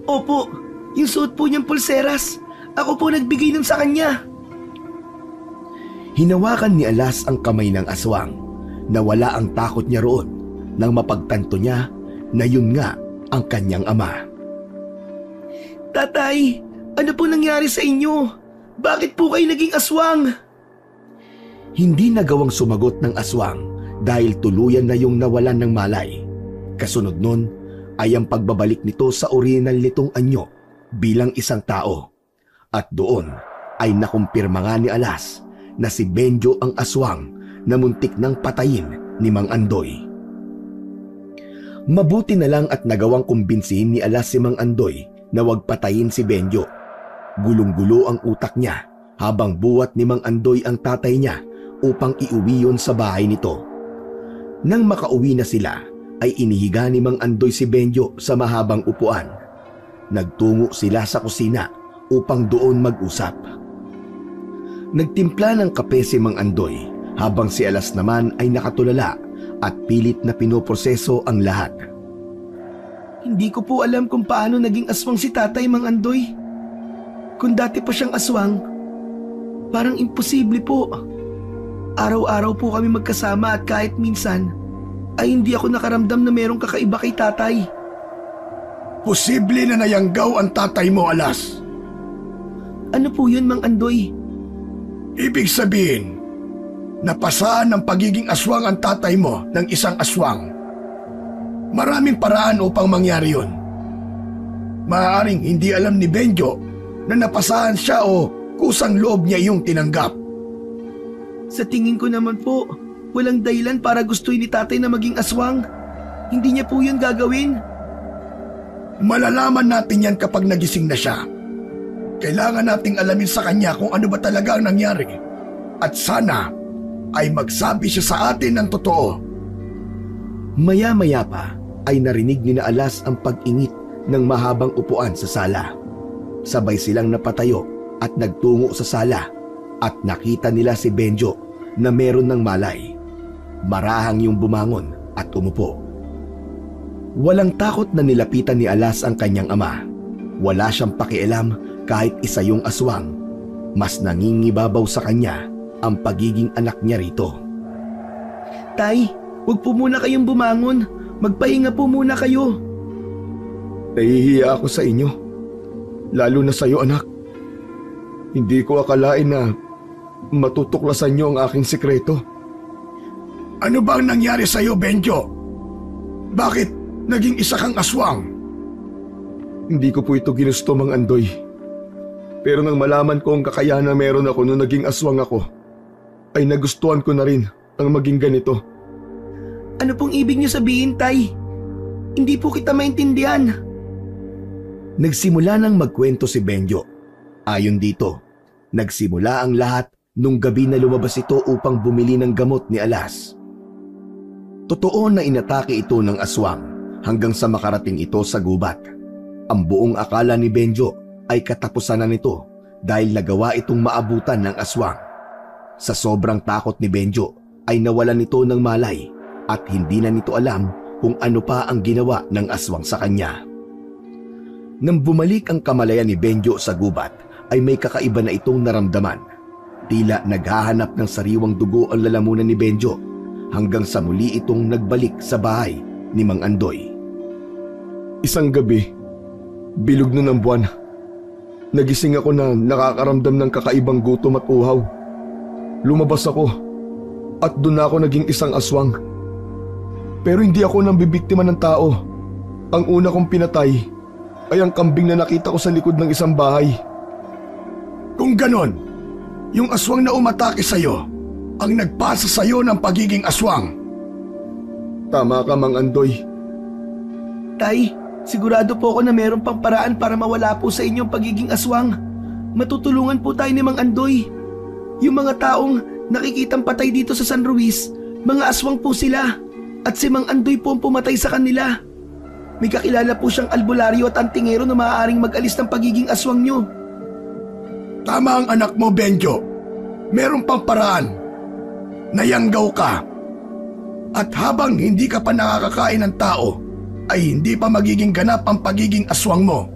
Opo, yung suot po niyang pulseras. Ako po nagbigay nun sa kanya. Hinawakan ni Alas ang kamay ng aswang. Nawala ang takot niya roon nang mapagtanto niya na yun nga ang kanyang ama. Tatay, ano po nangyari sa inyo? Bakit po kayo naging aswang? Hindi nagawang sumagot ng aswang dahil tuluyan na yung nawalan ng malay. Kasunod nun ay ang pagbabalik nito sa orihinal nitong anyo bilang isang tao. At doon ay nakumpirma nga ni Alas na si Benjo ang aswang na muntik nang patayin ni Mang Andoy. Mabuti na lang at nagawang kumbinsihin ni Alas si Mang Andoy na wag patayin si Benjo. Gulong-gulo ang utak niya habang buwat ni Mang Andoy ang tatay niya upang iuwi yon sa bahay nito. Nang makauwi na sila, ay inihiga ni Mang Andoy si Benjo sa mahabang upuan. Nagtungo sila sa kusina upang doon mag-usap. Nagtimpla ng kape si Mang Andoy habang si Alas naman ay nakatulala at pilit na pinoproseso ang lahat. Hindi ko po alam kung paano naging aswang si tatay, Mang Andoy. Kung dati pa siyang aswang, parang imposible po. Araw-araw po kami magkasama at kahit minsan ay hindi ako nakaramdam na merong kakaiba kay tatay. Posible na nayanggaw ang tatay mo, Alas. Ano po yun, Mang Andoy? Ibig sabihin, napasaan ng pagiging aswang ang tatay mo ng isang aswang. Maraming paraan upang mangyari yun. Maaaring hindi alam ni Benjo na napasahan siya o kusang loob niya yung tinanggap. Sa tingin ko naman po, walang dahilan para gustuin ni tatay na maging aswang. Hindi niya po yun gagawin. Malalaman natin yan kapag nagising na siya. Kailangan nating alamin sa kanya kung ano ba talaga ang nangyari. At sana ay magsabi siya sa atin ng totoo. Maya-maya pa ay narinig ni na Alas ang pag-ingit ng mahabang upuan sa sala. Sabay silang napatayo at nagtungo sa sala at nakita nila si Benjo na meron ng malay. Marahang yung bumangon at umupo. Walang takot na nilapitan ni Alas ang kanyang ama. Wala siyang pakialam kahit isa yung aswang. Mas nangingibabaw sa kanya ang pagiging anak niya rito. Tay, huwag po muna kayong bumangon. Magpahinga po muna kayo. Nahihiya ako sa inyo. Lalo na sa iyo, anak. Hindi ko akalain na matutuklasan niyo ang aking sikreto. Ano ba ang nangyari sa'yo, Benjo? Bakit naging isa kang aswang? Hindi ko po ito ginusto, Mang Andoy. Pero nang malaman ko ang kakayahan na meron ako nung naging aswang ako, ay nagustuhan ko na rin ang maging ganito. Ano pong ibig niyo sabihin, Tay? Hindi po kita maintindihan. Nagsimula nang magkwento si Benjo. Ayon dito, nagsimula ang lahat nung gabi na lumabas ito upang bumili ng gamot ni Alas. Totoo na inatake ito ng aswang hanggang sa makarating ito sa gubat. Ang buong akala ni Benjo ay katapusan na nito dahil nagawa itong maabutan ng aswang. Sa sobrang takot ni Benjo ay nawalan ito ng malay at hindi na nito alam kung ano pa ang ginawa ng aswang sa kanya. Nang bumalik ang kamalayan ni Benjo sa gubat ay may kakaiba na itong naramdaman. Tila naghahanap ng sariwang dugo ang lalamunan ni Benjo hanggang sa muli itong nagbalik sa bahay ni Mang Andoy. Isang gabi, bilog na ng buwan, nagising ako na nakakaramdam ng kakaibang gutom at uhaw. Lumabas ako at doon ako naging isang aswang. Pero hindi ako nang bibiktima ng tao. Ang una kong pinatay ay ang kambing na nakita ko sa likod ng isang bahay. Kung ganon, yung aswang na umatake sa'yo ang nagpasa sa'yo ng pagiging aswang. Tama ka, Mang Andoy. Tay, sigurado po ako na meron pang paraan para mawala po sa inyong pagiging aswang. Matutulungan po tayo ni Mang Andoy. Yung mga taong nakikitang patay dito sa San Ruiz, mga aswang po sila. At si Mang Andoy po ang pumatay sa kanila. May kakilala po siyang albularyo at antingero na maaaring mag-alis ng pagiging aswang nyo. Tama ang anak mo, Benjo. Meron pang paraan. Nayanggaw ka. At habang hindi ka pa nakakakain ng tao, ay hindi pa magiging ganap ang pagiging aswang mo.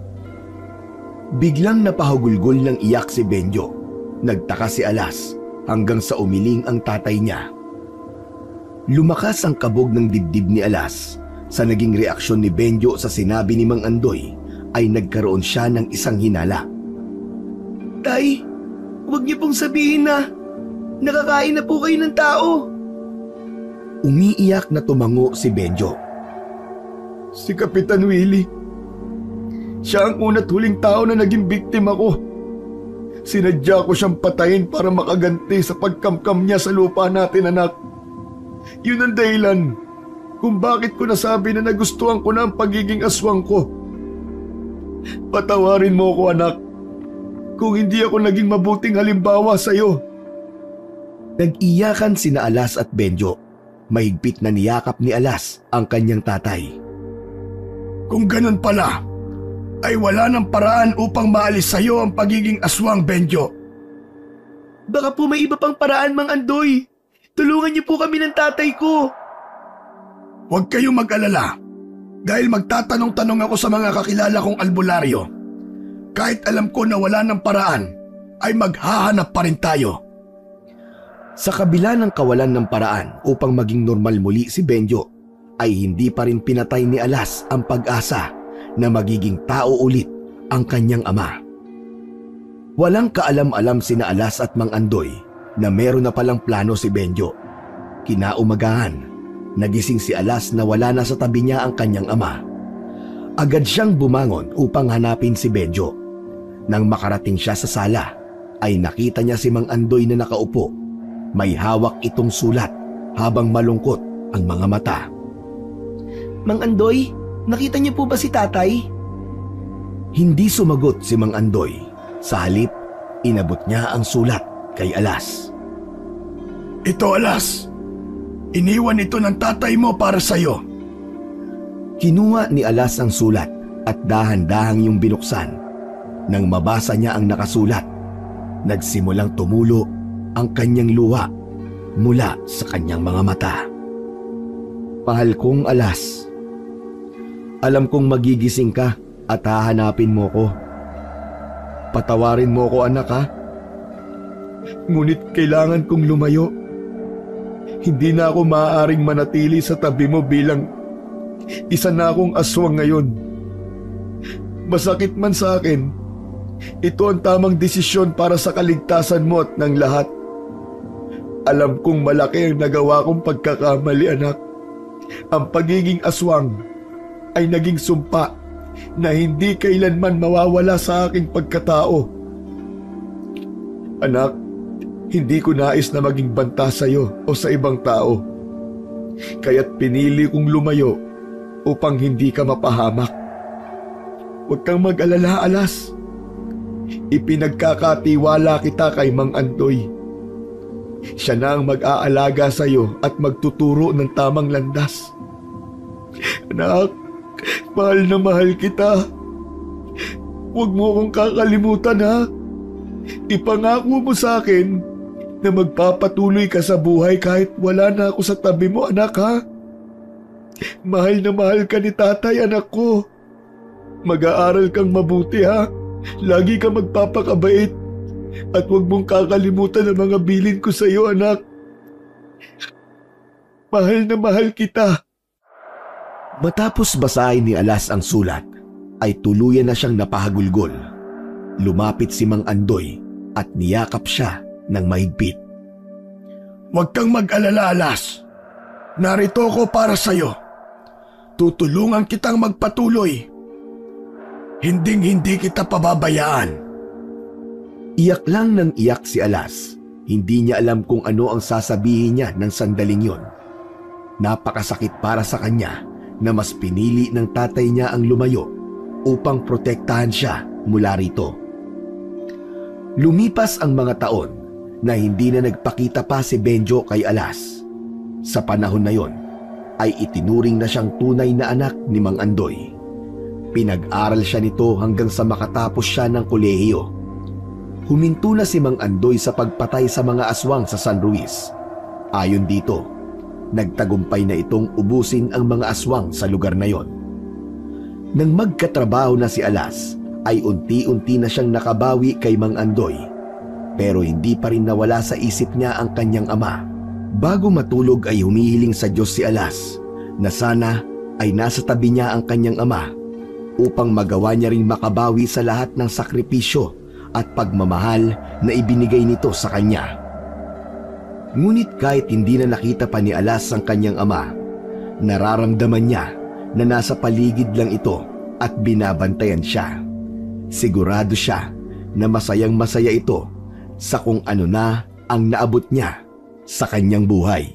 Biglang napahugulgol ng iyak si Benjo. Nagtaka si Alas hanggang sa umiling ang tatay niya. Lumakas ang kabog ng dibdib ni Alas. Sa naging reaksyon ni Benjo sa sinabi ni Mang Andoy ay nagkaroon siya ng isang hinala. Tay, huwag niyo pong sabihin na nakakain na po kayo ng tao. Umiiyak na tumango si Benjo. Si Kapitan Willie. Siya ang una't huling tao na naging biktima ko. Sinadya ko siyang patayin para makaganti sa pagkamkam niya sa lupa natin, anak. Yun ang dahilan kung bakit ko nasabi na nagustuhan ko na ang pagiging aswang ko. Patawarin mo ko, anak, kung hindi ako naging mabuting halimbawa sa iyo. Nag-iyakan sina Alas at Benjo. Mahigpit na niyakap ni Alas ang kanyang tatay. Kung ganun pala, ay wala ng paraan upang maalis sa iyo ang pagiging aswang, Benjo. Baka po may iba pang paraan, Mang Andoy. Tulungan niyo po kami ng tatay ko. Huwag kayong mag-alala dahil magtatanong-tanong ako sa mga kakilala kong albularyo. Kahit alam ko na wala ng paraan, ay maghahanap pa rin tayo. Sa kabila ng kawalan ng paraan upang maging normal muli si Benjo, ay hindi pa rin pinatay ni Alas ang pag-asa na magiging tao ulit ang kanyang ama. Walang kaalam-alam sina Alas at Mang Andoy na meron na palang plano si Benjo. Kinaumagahan, nagising si Alas na wala na sa tabi niya ang kanyang ama. Agad siyang bumangon upang hanapin si Benjo. Nang makarating siya sa sala, ay nakita niya si Mang Andoy na nakaupo. May hawak itong sulat habang malungkot ang mga mata. Mang Andoy, nakita niyo po ba si tatay? Hindi sumagot si Mang Andoy. Sa halip, inabot niya ang sulat kay Alas. Ito, Alas. Iniwan ito ng tatay mo para sa'yo. Kinuha ni Alas ang sulat at dahan-dahang yung binuksan. Nang mabasa niya ang nakasulat, nagsimulang tumulo ang kanyang luha mula sa kanyang mga mata. Mahal kong Alas, alam kong magigising ka at hahanapin mo ko. Patawarin mo ko, anak, ha? Ngunit kailangan kong lumayo. Hindi na ako maaaring manatili sa tabi mo bilang isa na akong aswang ngayon. Masakit man sa akin, ito ang tamang desisyon para sa kaligtasan mo at ng lahat. Alam kong malaki ang nagawa kong pagkakamali, anak. Ang pagiging aswang ay naging sumpa na hindi kailanman mawawala sa aking pagkatao. Anak, hindi ko nais na maging banta sa iyo o sa ibang tao. Kaya't pinili kong lumayo upang hindi ka mapahamak. Huwag kang mag-alala, Alas. Ipinagkakatiwala kita kay Mang Andoy. Siya na ang mag-aalaga sa iyo at magtuturo ng tamang landas. Anak, mahal na mahal kita. Huwag mo akong kakalimutan, ha? Ipangako mo sa akin na magpapatuloy ka sa buhay kahit wala na ako sa tabi mo, anak, ha? Mahal na mahal ka ni tatay, anak ko. Mag-aaral kang mabuti, ha? Lagi ka magpapakabait at huwag mong kakalimutan ang mga bilin ko sa iyo, anak. Mahal na mahal kita. Matapos basahin ni Alas ang sulat, ay tuluyan na siyang napahagulgol. Lumapit si Mang Andoy at niyakap siya ng mahigpit. Huwag kang mag-alala, Alas. Narito ko para sa iyo. Tutulungan kitang magpatuloy. Hinding-hindi kita pababayaan. Iyak lang ng iyak si Alas. Hindi niya alam kung ano ang sasabihin niya ng sandaling yon. Napakasakit para sa kanya na mas pinili ng tatay niya ang lumayo upang protektahan siya mula rito. Lumipas ang mga taon na hindi na nagpakita pa si Benjo kay Alas. Sa panahon na yon ay itinuring na siyang tunay na anak ni Mang Andoy. Pinag-aral siya nito hanggang sa makatapos siya ng kolehiyo. Huminto na si Mang Andoy sa pagpatay sa mga aswang sa San Luis. Ayon dito, nagtagumpay na itong ubusin ang mga aswang sa lugar na yon. Nang magkatrabaho na si Alas, ay unti-unti na siyang nakabawi kay Mang Andoy. Pero hindi pa rin nawala sa isip niya ang kanyang ama. Bago matulog ay humihiling sa Diyos si Alas na sana ay nasa tabi niya ang kanyang ama upang magawa niya rin makabawi sa lahat ng sakripisyo at pagmamahal na ibinigay nito sa kanya. Ngunit kahit hindi na nakita pa ni Alas ang kanyang ama, nararamdaman niya na nasa paligid lang ito at binabantayan siya. Sigurado siya na masayang masaya ito sa kung ano na ang naabot niya sa kanyang buhay.